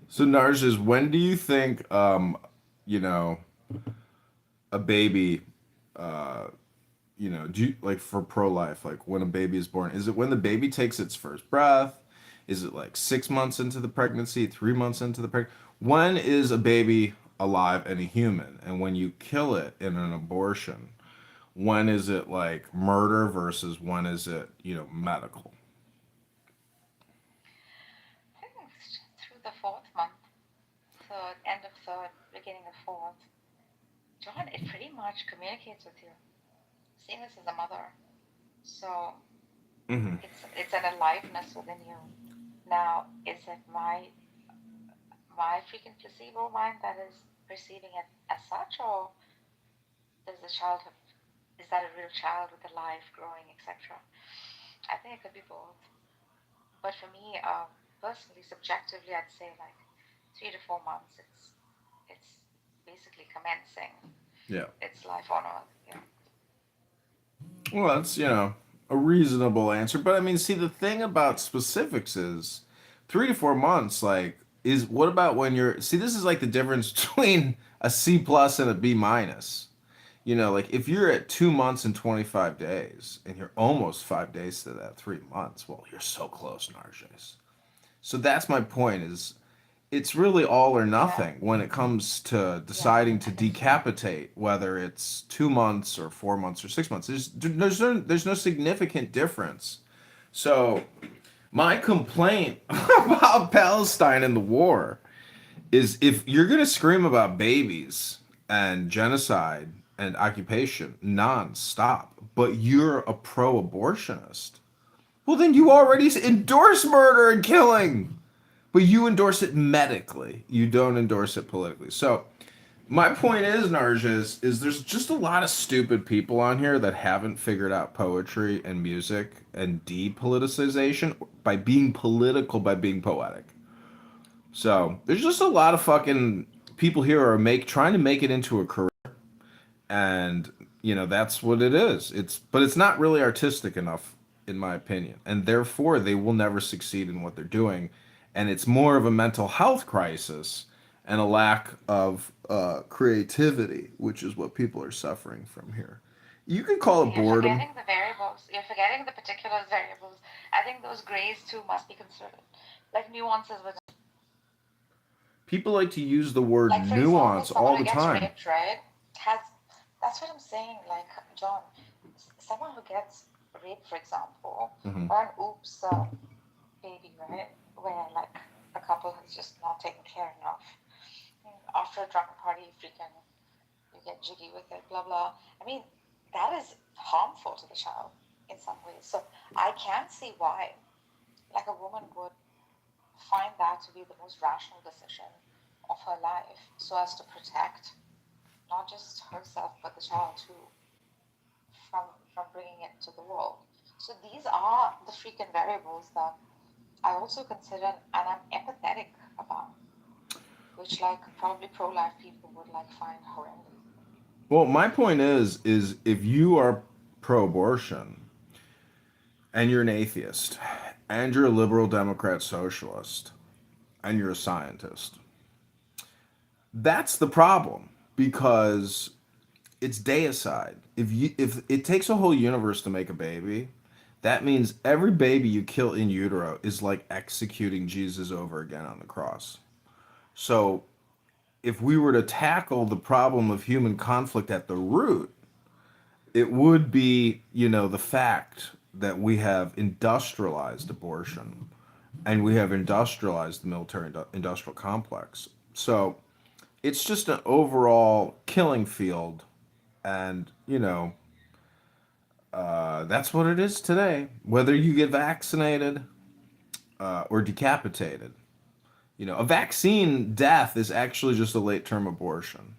so Narges, when do you think you know, a baby do you, like for pro-life, like when a baby is born, is it when the baby takes its first breath? Is it like 6 months into the pregnancy, 3 months into the pregnancy? When is a baby alive and a human? And when you kill it in an abortion, when is it like murder versus when is it, medical? I think it's through the fourth month, third, end of third, beginning of fourth. John, it pretty much communicates with you. Seeing this as a mother. So Hmm. it's an aliveness within you. Now, is it my freaking placebo mind that is perceiving it as such, or does the child have is that a real child with a life growing, etc.? I think it could be both. But for me, personally, subjectively, I'd say like 3 to 4 months. It's basically commencing Yeah. its life on Earth. Yeah. Well, that's, a reasonable answer. But I mean, see, the thing about specifics is 3 to 4 months, like, is what about when you're, see, this is like the difference between a C plus and a B minus. Like if you're at 2 months and 25 days and you're almost 5 days to that 3 months, well, you're so close, Narges. So that's my point is it's really all or Yeah. nothing when it comes to Yeah. deciding to decapitate, whether it's 2 months or 4 months or 6 months. There's no significant difference. So my complaint about Palestine and the war is if you're gonna scream about babies and genocide and occupation nonstop, but you're a pro-abortionist, well then you already endorse murder and killing. But you endorse it medically. You don't endorse it politically. So my point is, Narges, is there's just a lot of stupid people on here that haven't figured out poetry and music and depoliticization by being political, by being poetic. So there's just a lot of fucking people here who are trying to make it into a career, and that's what it is. But it's not really artistic enough, in my opinion, and therefore they will never succeed in what they're doing. And it's more of a mental health crisis and a lack of creativity, which is what people are suffering from here. You can call it You're boredom. forgetting the variables. You're forgetting the particular variables. I think those grays too must be considered, like nuances with. People like to use the word Like for example, nuance someone all who the gets time. raped, right? Has That's what I'm saying. Like John, someone who gets raped, for example, Hmm. or an oops baby, right? Where like a couple has just not taken care enough. After a drunk party, you get jiggy with it, blah blah. I mean, that is harmful to the child in some ways. So I can see why, like a woman would find that to be the most rational decision of her life, so as to protect not just herself but the child too from bringing it to the world. So these are the freaking variables that I also consider and I'm empathetic about, which like probably pro-life people would like find horrendous. Well, my point is if you are pro-abortion and you're an atheist and you're a liberal Democrat socialist and you're a scientist, that's the problem because it's deicide. If it takes a whole universe to make a baby, that means every baby you kill in utero is like executing Jesus over again on the cross. So if we were to tackle the problem of human conflict at the root, it would be, the fact that we have industrialized abortion and we have industrialized the military industrial complex. So it's just an overall killing field. And, that's what it is today. Whether you get vaccinated or decapitated, a vaccine death is actually just a late term abortion.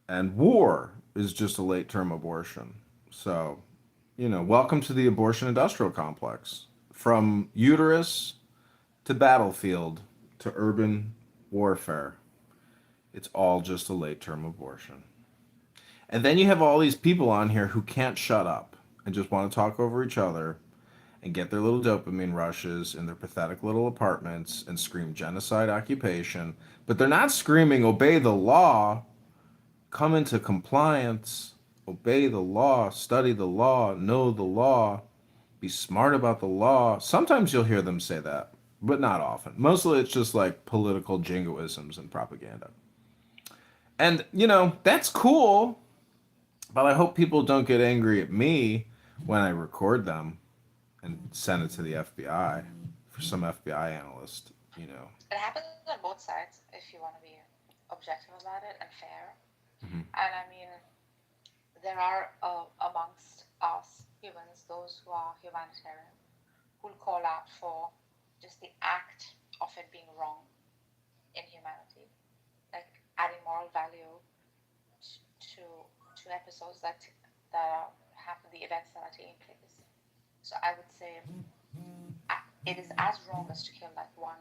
And war is just a late term abortion. So, welcome to the abortion industrial complex. From uterus to battlefield to urban warfare, it's all just a late term abortion. And then you have all these people on here who can't shut up and just want to talk over each other and get their little dopamine rushes in their pathetic little apartments and scream genocide, occupation, but they're not screaming obey the law, come into compliance, obey the law, study the law, know the law, be smart about the law. Sometimes you'll hear them say that, but not often. Mostly it's just like political jingoisms and propaganda. And, that's cool, but I hope people don't get angry at me when I record them and send it to the FBI for some FBI analyst, It happens on both sides if you want to be objective about it and fair. Mhm. And I mean, there are amongst us humans those who are humanitarian who'll call out for just the act of it being wrong in humanity, like adding moral value to episodes that happen, the events that are taking place. So I would say it is as wrong as to kill like one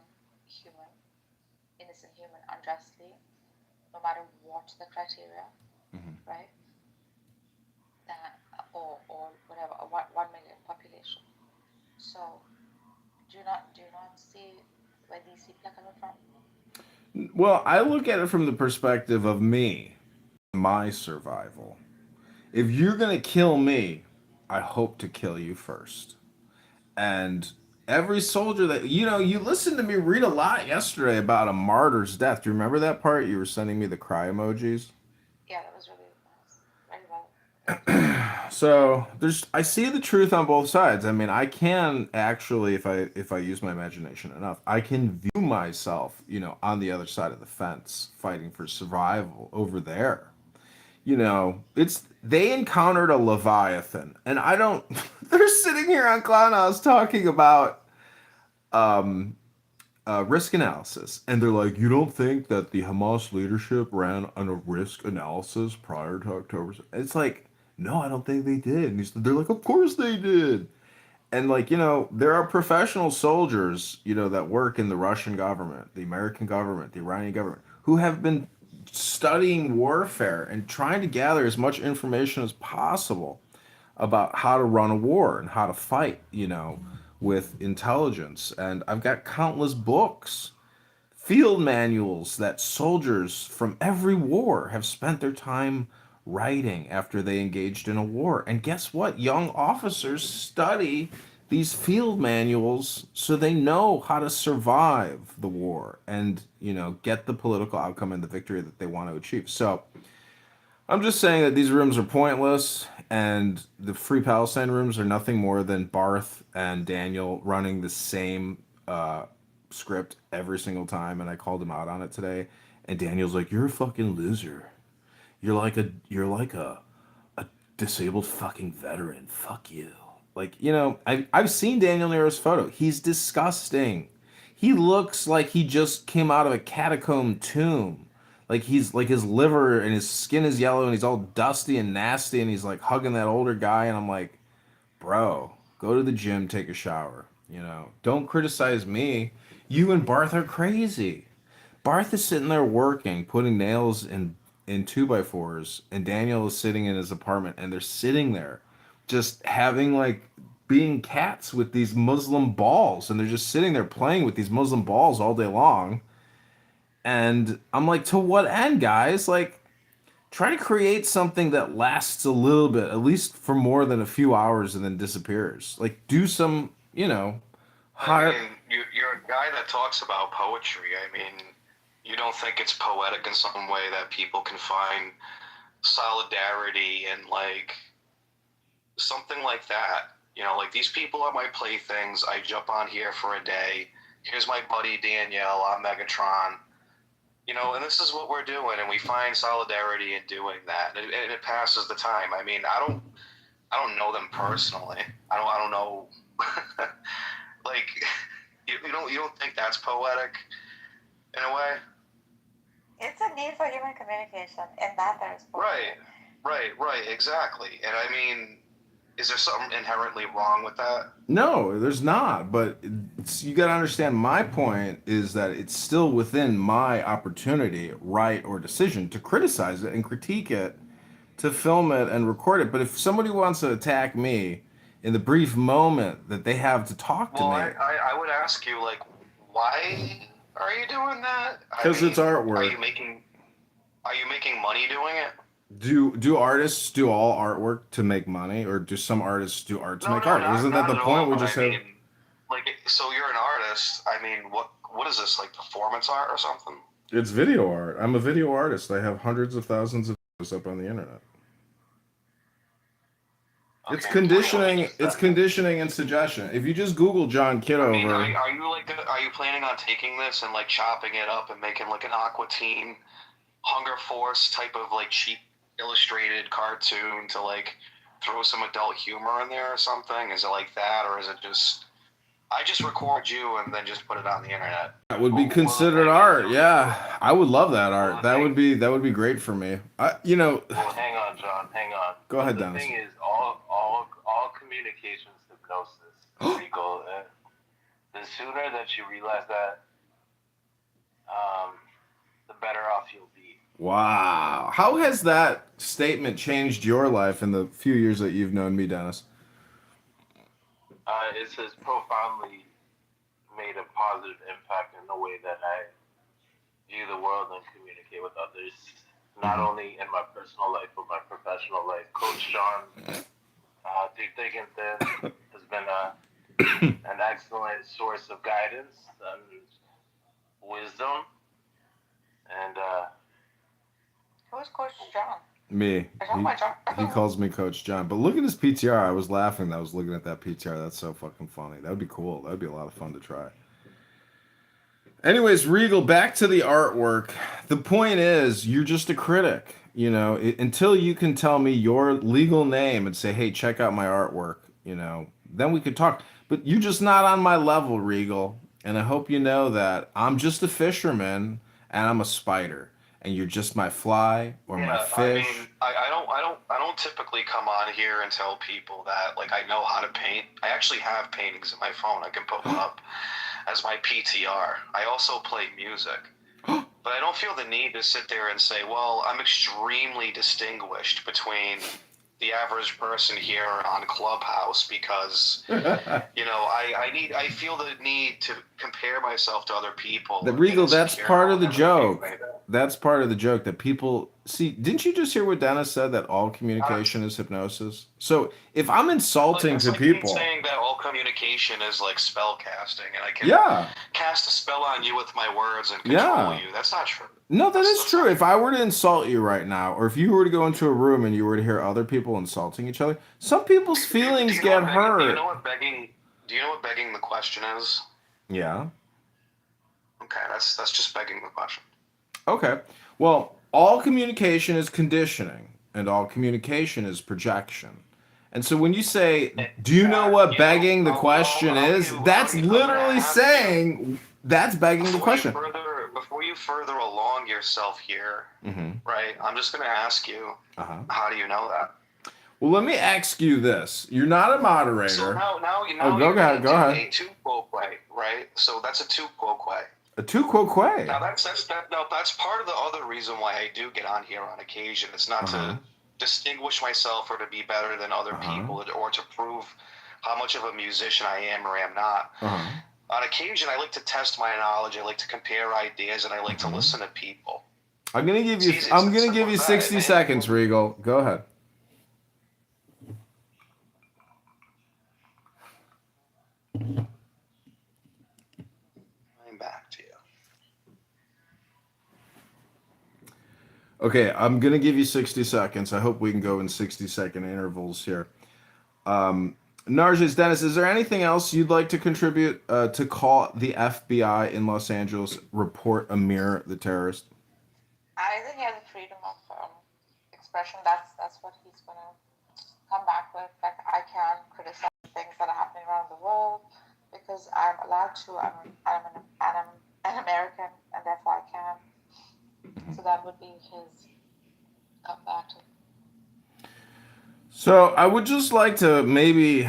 human, innocent human, unjustly, no matter what the criteria, Mhm. right? That, or whatever, a 1 million population. So do you not see where these people are coming from? Well, I look at it from the perspective of me, my survival. If you're going to kill me, I hope to kill you first. And every soldier that, you listened to me read a lot yesterday about a martyr's death. Do you remember that part? You were sending me the cry emojis. Yeah, that was really nice, very well. So I see the truth on both sides. I mean, I can actually, if I use my imagination enough, I can view myself, on the other side of the fence, fighting for survival over there. It's they encountered a leviathan, and I don't. They're sitting here on Clownhouse talking about um, risk analysis, and they're like, "You don't think that the Hamas leadership ran on a risk analysis prior to October?" It's like, no, I don't think they did. And they're like, "Of course they did." And like, there are professional soldiers, that work in the Russian government, the American government, the Iranian government, who have been studying warfare and trying to gather as much information as possible about how to run a war and how to fight, with intelligence. And I've got countless books, field manuals that soldiers from every war have spent their time writing after they engaged in a war. And guess what? Young officers study these field manuals so they know how to survive the war and, get the political outcome and the victory that they want to achieve. So I'm just saying that these rooms are pointless, and the Free Palestine rooms are nothing more than Barth and Daniel running the same script every single time. And I called him out on it today, and Daniel's like, "You're a fucking loser. You're like a disabled fucking veteran. Fuck you." Like, I've seen Daniel Nero's photo. He's disgusting. He looks like he just came out of a catacomb tomb. Like he's like his liver and his skin is yellow and he's all dusty and nasty and he's like hugging that older guy and I'm like, bro, go to the gym, take a shower. Don't criticize me. You and Barth are crazy. Barth is sitting there working, putting nails in 2x4s, and Daniel is sitting in his apartment, and they're sitting there, just having like being cats with these Muslim balls, and they're just sitting there playing with these Muslim balls all day long. And I'm like, to what end, guys? Like, try to create something that lasts a little bit, at least for more than a few hours, and then disappears. Like, do some, I mean, you're a guy that talks about poetry. I mean, you don't think it's poetic in some way that people can find solidarity and like something like that? Like these people are my playthings. I jump on here for a day. Here's my buddy Danielle on Megatron. And this is what we're doing, and we find solidarity in doing that, and it passes the time. I mean, I don't know them personally. I don't know. Like, you don't think that's poetic in a way? It's a need for human communication, and that there is poetry. Right, exactly. And I mean, is there something inherently wrong with that? No, there's not. But you got to understand my point is that it's still within my opportunity, right, or decision to criticize it and critique it, to film it and record it. But if somebody wants to attack me in the brief moment that they have to talk to Well, me. I would ask you, like, why are you doing that? Because it's artwork. Are you making money doing it? Do artists do all artwork to make money, or do some artists do art to No, make no, art? not, Isn't that not the at point? all. We But just I have. mean, like, so you're an artist. I mean, what is this, like performance art or something? It's video art. I'm a video artist. I have hundreds of thousands of videos up on the internet. It's Okay, conditioning. It's conditioning and suggestion. If you just Google John I mean, Kitover, are you planning on taking this and like chopping it up and making like an Aqua Teen Hunger Force type of like cheap illustrated cartoon to like throw some adult humor in there or something? Is it like that, or is it just I just record you and then just put it on the internet? that would be considered art. Yeah, I would love that art. That would be great for me. Well, hang on, John. Hang on. Go ahead, the Dennis. thing is, all communications hypnosis, Rico. The sooner that you realize that, the better off you'll be. Wow. How has that statement changed your life in the few years that you've known me, Dennis? It has profoundly made a positive impact in the way that I view the world and communicate with others, not only in my personal life but my professional life. Coach John, through thick and thin, has been an excellent source of guidance and wisdom. And Who's Coach John? Me. He calls me Coach John. But look at his PTR. I was laughing. I was looking at that PTR. That's so fucking funny. That would be cool. That would be a lot of fun to try. Anyways, Regal, back to the artwork. The point is, you're just a critic. You know, until you can tell me your legal name and say, hey, check out my artwork, you know, then we could talk. But you're just not on my level, Regal. And I hope you know that I'm just a fisherman and I'm a spider. And you're just my fly or my fish. I mean, I don't typically come on here and tell people that like I know how to paint. I actually have paintings in my phone. I can put one up as my PTR. I also play music. But I don't feel the need to sit there and say, well, I'm extremely distinguished between the average person here on Clubhouse because, you know, I feel the need to compare myself to other people. The Regal, that's part of the joke. That's part of the joke that people see. Didn't you just hear what Dennis said, that all communication is hypnosis? So if I'm insulting to people, saying that all communication is like spell casting and I can cast a spell on you with my words and control you. That's not true. No, that is true. If I were to insult you right now, or if you were to go into a room and you were to hear other people insulting each other, some people's feelings get hurt. Do you know what begging the question is? Yeah. Okay, that's just begging the question. Okay. Well, all communication is conditioning, and all communication is projection. And so when you say, do you know what begging the question is? That's literally saying that's begging the question. Before you further along yourself here, right, I'm just going to ask you, how do you know that? Well, let me ask you this. You're not a moderator. So now go ahead. A tu quoque, right? So that's a tu quoque. A tu quoque. Now that's part of the other reason why I do get on here on occasion. It's not to distinguish myself or to be better than other people or to prove how much of a musician I am or am not. On occasion, I like to test my knowledge. I like to compare ideas, and I like to listen to people. I'm gonna give you 60 seconds, Regal. Go ahead. I'm back to you. Okay, I'm gonna give you 60 seconds. I hope we can go in 60-second intervals here. Narges, Dennis, is there anything else you'd like to contribute to call the FBI in Los Angeles report Amir the terrorist? I think he has a freedom of expression. That's what he's going to come back with. Like, I can criticize things that are happening around the world because I'm allowed to. I'm an American, and therefore I can. So that would be his comeback to. So I would just like to maybe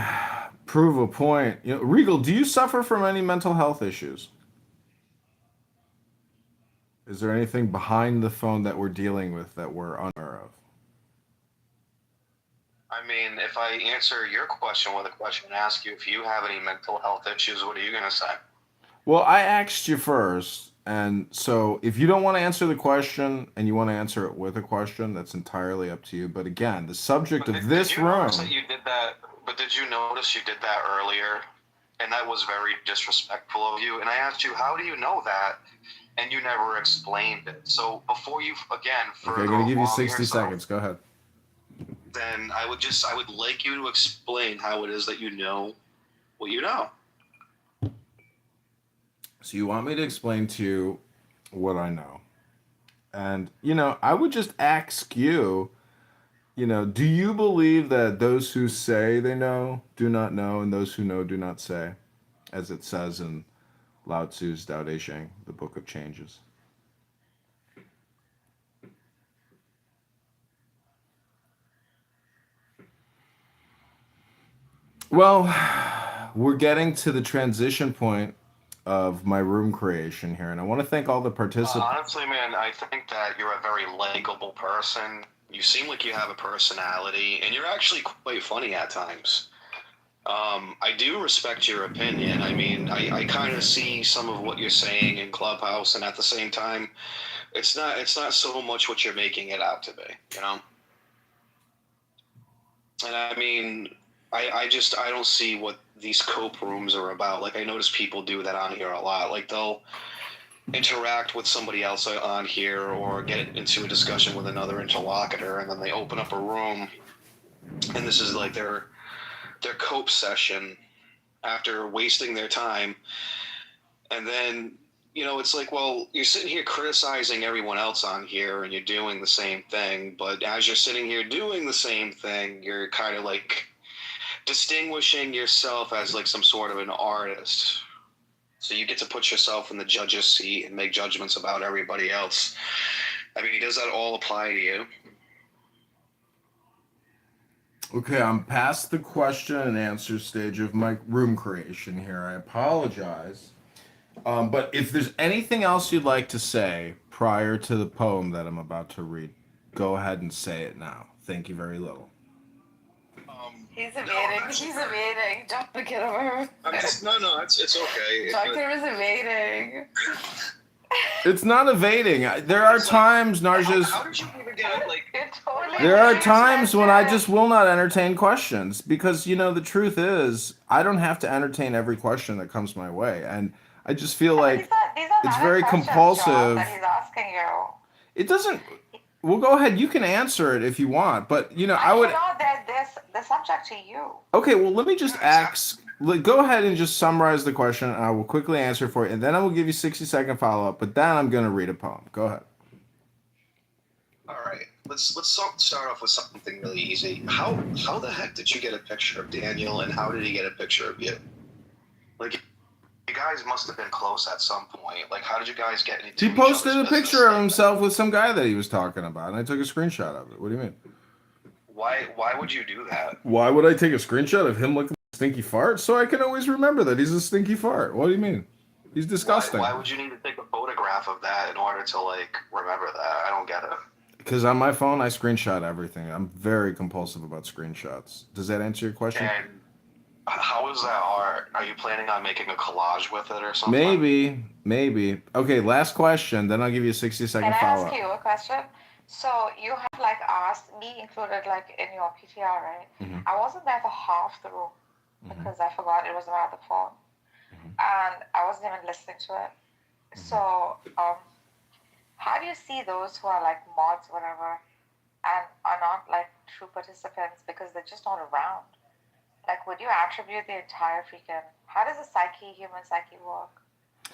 prove a point. You know, Regal, do you suffer from any mental health issues? Is there anything behind the phone that we're dealing with that we're unaware of? I mean, if I answer your question with a question and ask you if you have any mental health issues, what are you gonna say? Well, I asked you first, and so if you don't want to answer the question and you want to answer it with a question, that's entirely up to you. But again, the subject But of did this you notice that room. you did that? But did you notice you did that earlier? And that was very disrespectful of you. And I asked you, how do you know that? And you never explained it. So before you again Okay, I'm further gonna give you along 60 yourself, seconds. Go ahead. then I would like you to explain how it is that you know what you know. So you want me to explain to you what I know. And, I would just ask you, do you believe that those who say they know do not know, and those who know do not say, as it says in Lao Tzu's Tao Te Ching, the Book of Changes? Well, we're getting to the transition point of my room creation here, and I want to thank all the participants. Honestly, man, I think that you're a very likable person. You seem like you have a personality, and you're actually quite funny at times. I do respect your opinion. I mean, I kind of see some of what you're saying in Clubhouse, and at the same time, it's not so much what you're making it out to be, you know? And I mean, I don't see what these cope rooms are about. Like, I notice people do that on here a lot. Like, they'll interact with somebody else on here or get into a discussion with another interlocutor, and then they open up a room, and this is like their cope session after wasting their time. And then, it's like, well, you're sitting here criticizing everyone else on here and you're doing the same thing, but as you're sitting here doing the same thing, you're kind of like distinguishing yourself as like some sort of an artist. So you get to put yourself in the judge's seat and make judgments about everybody else. I mean, does that all apply to you? Okay, I'm past the question and answer stage of my room creation here. I apologize. But if there's anything else you'd like to say prior to the poem that I'm about to read, go ahead and say it now. Thank you very little. He's evading. He's evading. Dr. Kitover. No, it's okay. Doctor is evading. It's not evading. There are times, Narjas. How did you even get like? Totally There are times when I just will not entertain questions because the truth is I don't have to entertain every question that comes my way, and I just feel like these are it's valid very questions, compulsive. John, that he's asking you. It doesn't. Well, go ahead. You can answer it if you want, but I would. They're subject to you. Okay, well, let me just ask. Go ahead and just summarize the question, and I will quickly answer for you, and then I will give you 60-second follow up. But then I'm going to read a poem. Go ahead. All right, let's start off with something really easy. How the heck did you get a picture of Daniel, and how did he get a picture of you? Like, you guys must have been close at some point. Like, how did you guys get into? He posted a picture of himself with some guy that he was talking about, and I took a screenshot of it. What do you mean? Why would you do that? Why would I take a screenshot of him looking like a stinky fart? So I can always remember that he's a stinky fart. What do you mean? He's disgusting. Why would you need to take a photograph of that in order to like remember that? I don't get it. Because on my phone, I screenshot everything. I'm very compulsive about screenshots. Does that answer your question? And how is that art? Are you planning on making a collage with it or something? Maybe. Okay, last question. Then I'll give you a 60-second Can I follow-up. ask you a question? So you have like asked me included like in your PTR, right? Mhm. I wasn't there for half the room because I forgot it was around the phone, Mhm. and I wasn't even listening to it. So how do you see those who are like mods, whatever, and are not like true participants because they're just not around? Like, would you attribute the entire freaking? How does the human psyche work?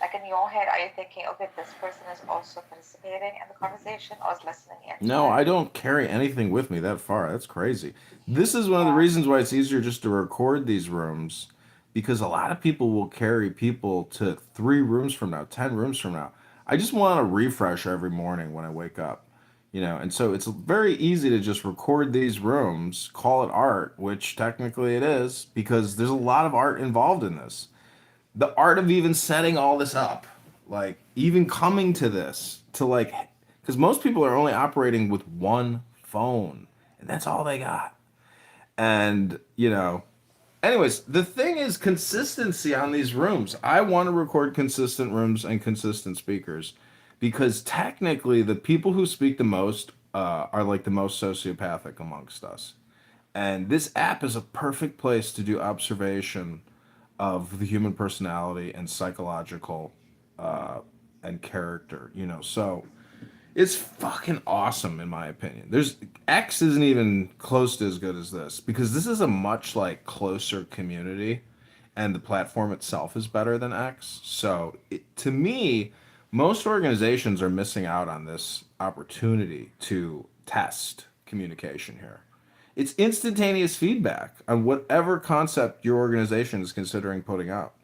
Like in your head, are you thinking, okay, this person is also participating in the conversation or is listening in? No, I don't carry anything with me that far. That's crazy. This is one of the reasons why it's easier just to record these rooms, because a lot of people will carry people to 3 rooms from now, 10 rooms from now. I just want to refresh every morning when I wake up, and so it's very easy to just record these rooms, call it art, which technically it is, because there's a lot of art involved in this. The art of even setting all this up, like even coming to this, to like, because most people are only operating with one phone, and that's all they got. And, anyways, the thing is consistency on these rooms. I want to record consistent rooms and consistent speakers because technically the people who speak the most are like the most sociopathic amongst us. And this app is a perfect place to do observation of the human personality and psychological and character, So it's fucking awesome in my opinion. There's X isn't even close to as good as this because this is a much like closer community and the platform itself is better than X. So to me, most organizations are missing out on this opportunity to test communication here. It's instantaneous feedback on whatever concept your organization is considering putting out.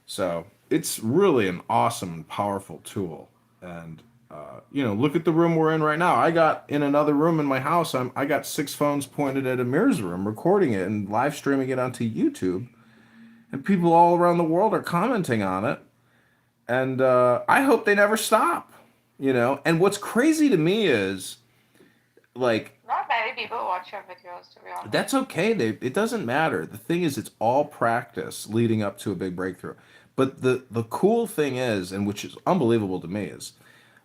So it's really an awesome and powerful tool. And look at the room we're in right now. I got in another room in my house. I got 6 phones pointed at Amir's room, recording it and live streaming it onto YouTube. And people all around the world are commenting on it. And I hope they never stop. And what's crazy to me is like Not many people watch your videos, to be honest. that's okay. It doesn't matter. The thing is, it's all practice leading up to a big breakthrough. But the cool thing is, and which is unbelievable to me, is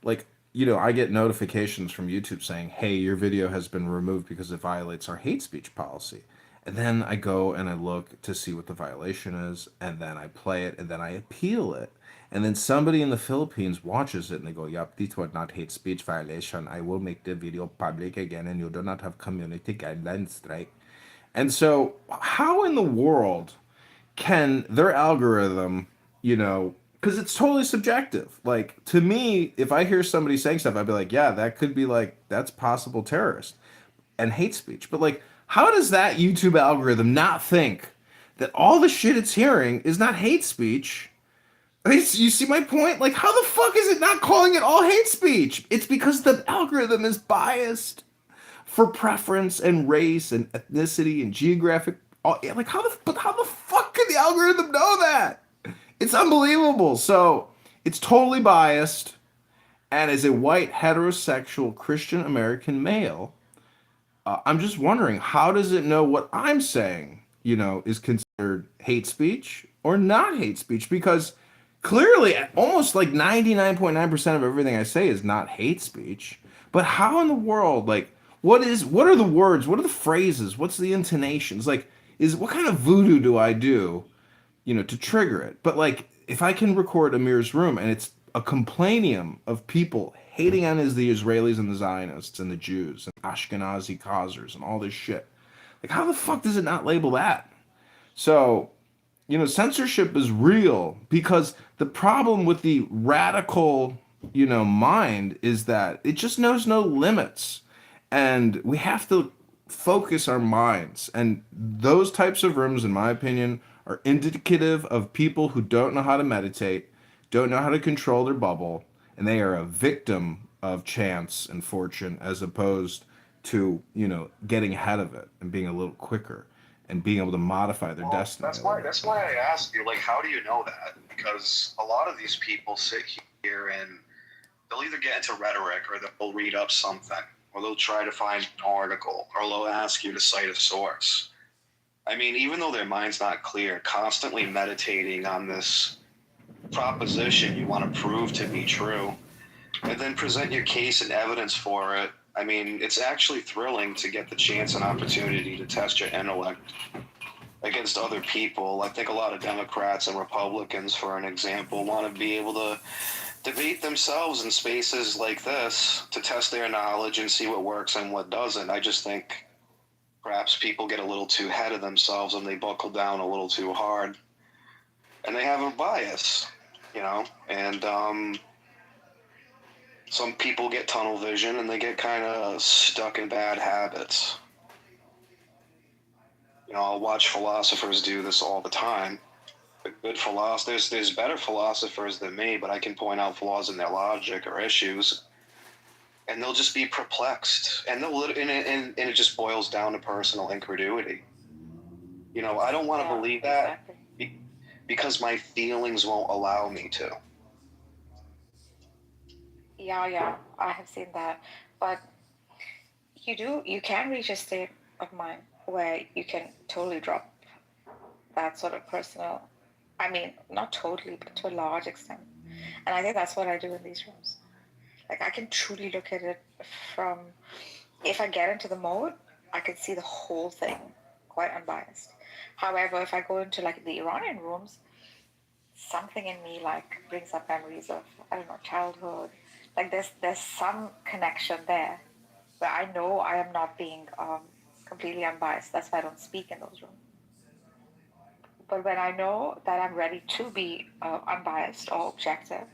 like I get notifications from YouTube saying, "Hey, your video has been removed because it violates our hate speech policy." And then I go and I look to see what the violation is, and then I play it, and then I appeal it. And then somebody in the Philippines watches it and they go, "Yup, this was not hate speech violation. I will make the video public again, and you do not have community guidelines strike." And so, how in the world can their algorithm, because it's totally subjective. Like, to me, if I hear somebody saying stuff, I'd be like, yeah, that could be like, that's possible terrorist and hate speech. But, like, how does that YouTube algorithm not think that all the shit it's hearing is not hate speech? You see my point? Like, how the fuck is it not calling it all hate speech? It's because the algorithm is biased for preference and race and ethnicity and geographic. Like, how the fuck can the algorithm know that? It's unbelievable. So it's totally biased. And as a white heterosexual Christian American male, I'm just wondering, how does it know what I'm saying, is considered hate speech or not hate speech? Because clearly, almost like 99.9% of everything I say is not hate speech. But how in the world, like, what are the words? What are the phrases? What's the intonations? Like, what kind of voodoo do I do, to trigger it? But like, if I can record Amir's room and it's a complainium of people hating on the Israelis and the Zionists and the Jews and Ashkenazi causers and all this shit, like, how the fuck does it not label that? So, censorship is real because the problem with the radical, mind is that it just knows no limits. And we have to focus our minds. And those types of rooms, in my opinion, are indicative of people who don't know how to meditate, don't know how to control their bubble, and they are a victim of chance and fortune as opposed to, getting ahead of it and being a little quicker and being able to modify their destiny. That's why I asked you, like, how do you know that? Because a lot of these people sit here and they'll either get into rhetoric or they'll read up something or they'll try to find an article or they'll ask you to cite a source. I mean, even though their mind's not clear, constantly meditating on this proposition you want to prove to be true and then present your case and evidence for it. I mean, it's actually thrilling to get the chance and opportunity to test your intellect against other people. I think a lot of Democrats and Republicans, for an example, want to be able to debate themselves in spaces like this to test their knowledge and see what works and what doesn't. I just think perhaps people get a little too ahead of themselves and they buckle down a little too hard. And they have a bias, and some people get tunnel vision and they get kind of stuck in bad habits. I'll watch philosophers do this all the time. Good philosophers, there's better philosophers than me, but I can point out flaws in their logic or issues, and they'll just be perplexed, and it just boils down to personal incredulity. I don't want to believe that because my feelings won't allow me to. Yeah, I have seen that. But you can reach a state of mine where you can totally drop that sort of personal. I mean, not totally, but to a large extent. And I think that's what I do in these rooms. Like I can truly look at it from, if I get into the mode, I can see the whole thing quite unbiased. However, if I go into like the Iranian rooms, something in me like brings up memories of, I don't know, childhood. Like there's some connection there where I know I am not being completely unbiased. That's why I don't speak in those rooms. But when I know that I'm ready to be unbiased or objective,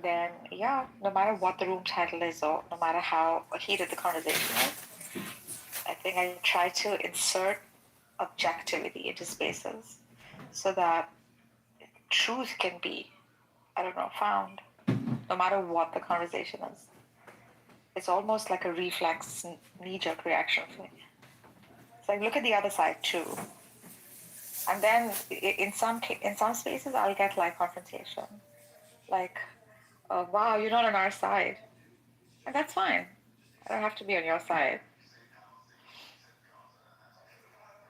then yeah, no matter what the room title is or no matter how heated the conversation is, I think I try to insert objectivity into spaces so that truth can be, I don't know, found no matter what the conversation is. It's almost like a reflex knee-jerk reaction for me. It's like look at the other side too. And then in some spaces I'll get like confrontation. Like, wow, you're not on our side. And that's fine. I don't have to be on your side.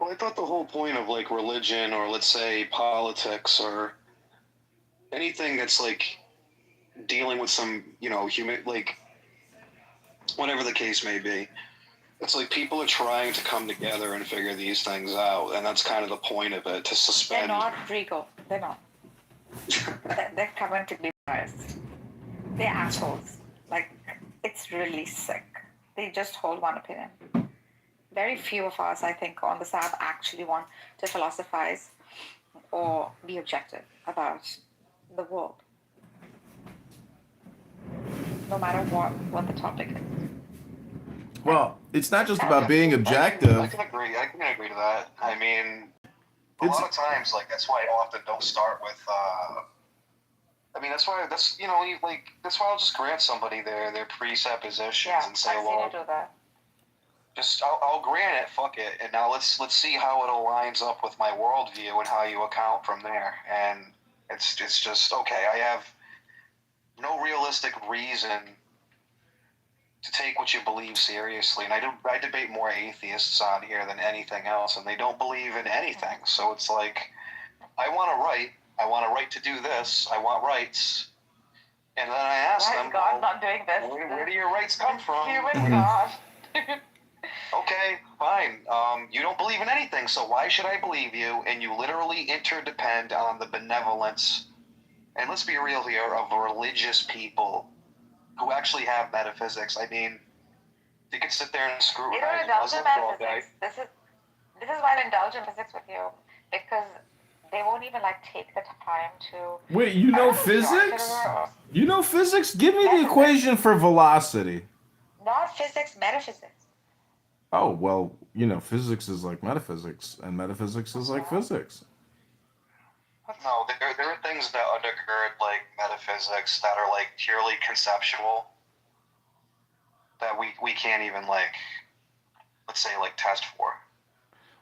Well, I thought the whole point of like religion or let's say politics or anything that's like dealing with some, human, like whatever the case may be, it's like people are trying to come together and figure these things out, and that's kind of the point of it, to They're suspend. not, Rigo. They're not. They're coming to be biased. They're assholes. Like, it's really sick. They just hold one opinion. Very few of us, I think, on this app actually want to philosophize or be objective about the world, no matter what the topic is. Well, it's not just I about being can objective. agree. I can agree to that. I mean, a lot of times, like that's why I often don't start with. I mean, that's why that's why I'll just grant somebody their presuppositions and say, I've seen you do that. just I'll grant it. Fuck it, and now let's see how it aligns up with my worldview and how you account from there. And it's just okay. I have no realistic reason to take what you believe seriously, and I debate more atheists on here than anything else, and they don't believe in anything. So it's like, I want a right to do this, I want rights, and then I ask them, God not doing this? Where do your rights come from? Human God. Okay, fine. You don't believe in anything, so why should I believe you? And you literally interdepend on the benevolence, and let's be real here, of religious people who actually have metaphysics. I mean, you could sit there and screw. You don't indulge in metaphysics. This is why I indulge in physics with you, because they won't even like take the time to. Wait, you know physics? You know physics? Give me the equation for velocity. Not physics, metaphysics. Oh, well, physics is like metaphysics, and metaphysics is like physics. No, there are things that undergird like metaphysics that are like purely conceptual that we can't even like, let's say, like test for.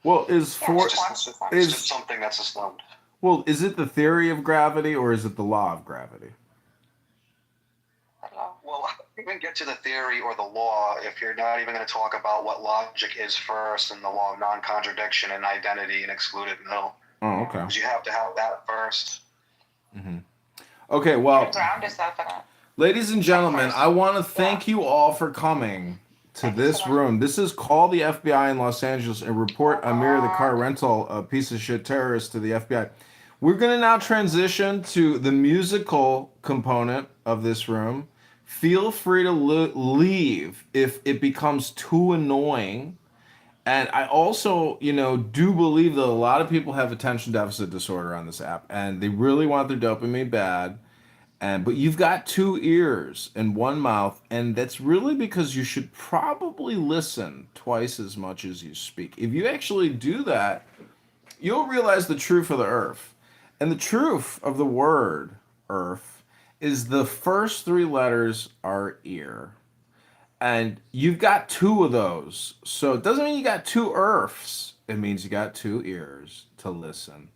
Well, it's just something that's assumed. Well, is it the theory of gravity or is it the law of gravity? Well, how do you even get to the theory or the law if you're not even going to talk about what logic is first and the law of non-contradiction and identity and excluded middle? Oh, okay. Because you have to have that first. Mm-hmm. Okay, well, ground yourself in it. Ladies and gentlemen, I want to thank you all for coming to this room. This is Call the FBI in Los Angeles and report Amir the car rental, a piece of shit terrorist, to the FBI. We're going to now transition to the musical component of this room. Feel free to leave if it becomes too annoying. And I also, do believe that a lot of people have attention deficit disorder on this app, and they really want their dopamine bad. But you've got two ears and one mouth, and that's really because you should probably listen twice as much as you speak. If you actually do that, you'll realize the truth of the earth. And the truth of the word earth is the first three letters are ear. And you've got two of those. So it doesn't mean you got two earths. It means you got two ears to listen.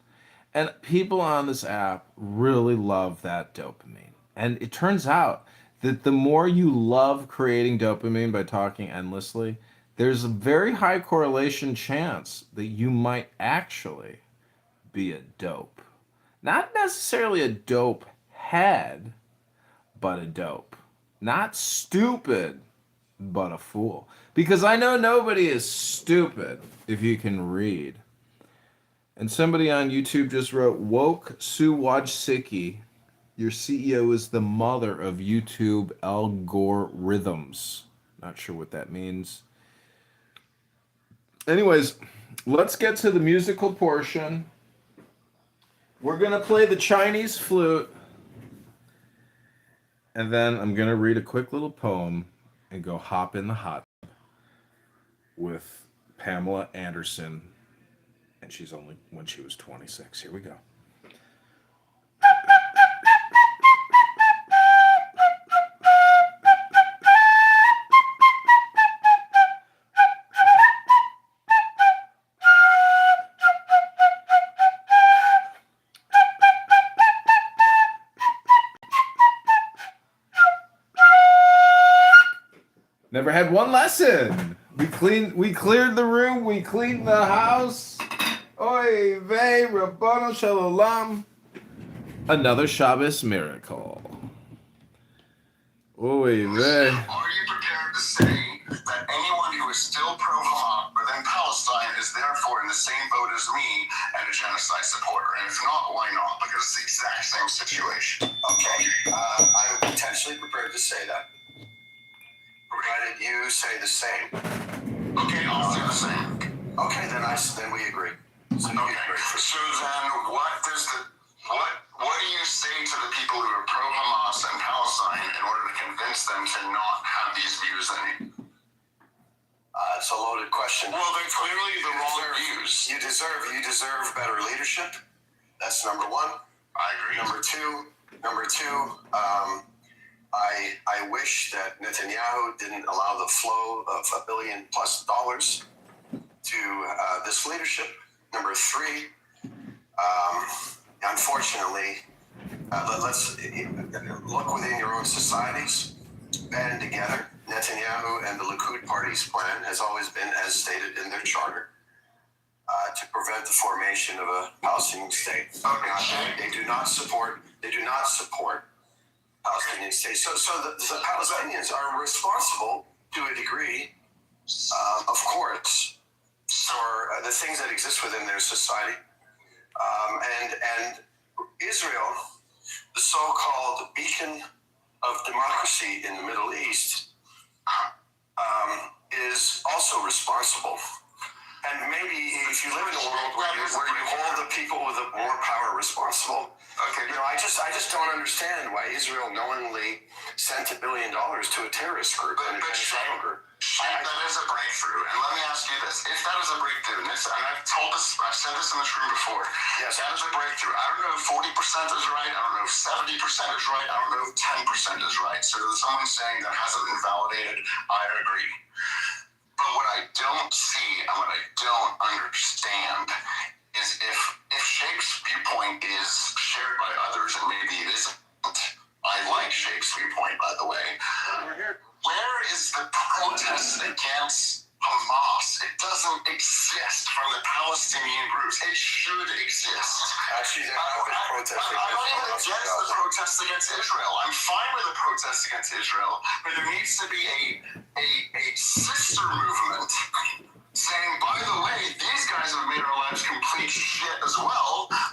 And people on this app really love that dopamine. And it turns out that the more you love creating dopamine by talking endlessly, there's a very high correlation chance that you might actually be a dope. Not necessarily a dope head, but a dope. Not stupid, but a fool. Because I know nobody is stupid if you can read. And somebody on YouTube just wrote, Woke Suwajsiki, your CEO is the mother of YouTube algorithms. Not sure what that means. Anyways, let's get to the musical portion. We're going to play the Chinese flute. And then I'm going to read a quick little poem and go hop in the hot tub with Pamela Anderson. And she's only when she was 26. Here we go. Never had one lesson. We cleared the room, we cleaned the house. Oy vey, Rabbanu Shalom. Another Shabbos miracle. Oy vey. Are you prepared to say that anyone who is still pro-Hamas within Palestine is therefore in the same boat as me and a genocide supporter? And if not, why not? Because it's the exact same situation. Okay, I'm potentially prepared to say that, provided you say the same. Okay, I'll say the same. Okay, then we agree. So you agree. So then, what do you say to the people who are pro-Hamas and Palestine in order to convince them to not have these views anymore? It's a loaded question. Well, they're clearly the wrong views. You deserve better leadership. That's number one. I agree. Number two, I wish that Netanyahu didn't allow the flow of $1 billion+ to this leadership. Number three, unfortunately, let's look within your own societies, band together. Netanyahu and the Likud party's plan has always been, as stated in their charter, to prevent the formation of a Palestinian state. They do not support Palestinian state. So the Palestinians are responsible to a degree, of course, for the things that exist within their society. And Israel, the so-called beacon of democracy in the Middle East, is also responsible. And maybe if you live in a world where you hold the people with more power responsible, I just don't understand why Israel knowingly sent $1 billion to a terrorist group and a genocidal group. That is a breakthrough. And let me ask you this. If that is a breakthrough, and I've said this in this room before, yes, that is a breakthrough. I don't know if 40% is right. I don't know if 70% is right. I don't know if 10% is right. So there's someone saying that hasn't been validated. I agree. But what I don't see and what I don't understand is if Sheikh's viewpoint is shared by others, and maybe it isn't. I like Sheikh's viewpoint, by the way. Where is the protest against Hamas? It doesn't exist from the Palestinian groups. It should exist. Actually, there have been protests I'm not even against the protests against Israel. I'm fine with the protests against Israel, but there needs to be a sister movement saying, by the way, these guys have made our lives complete shit as well.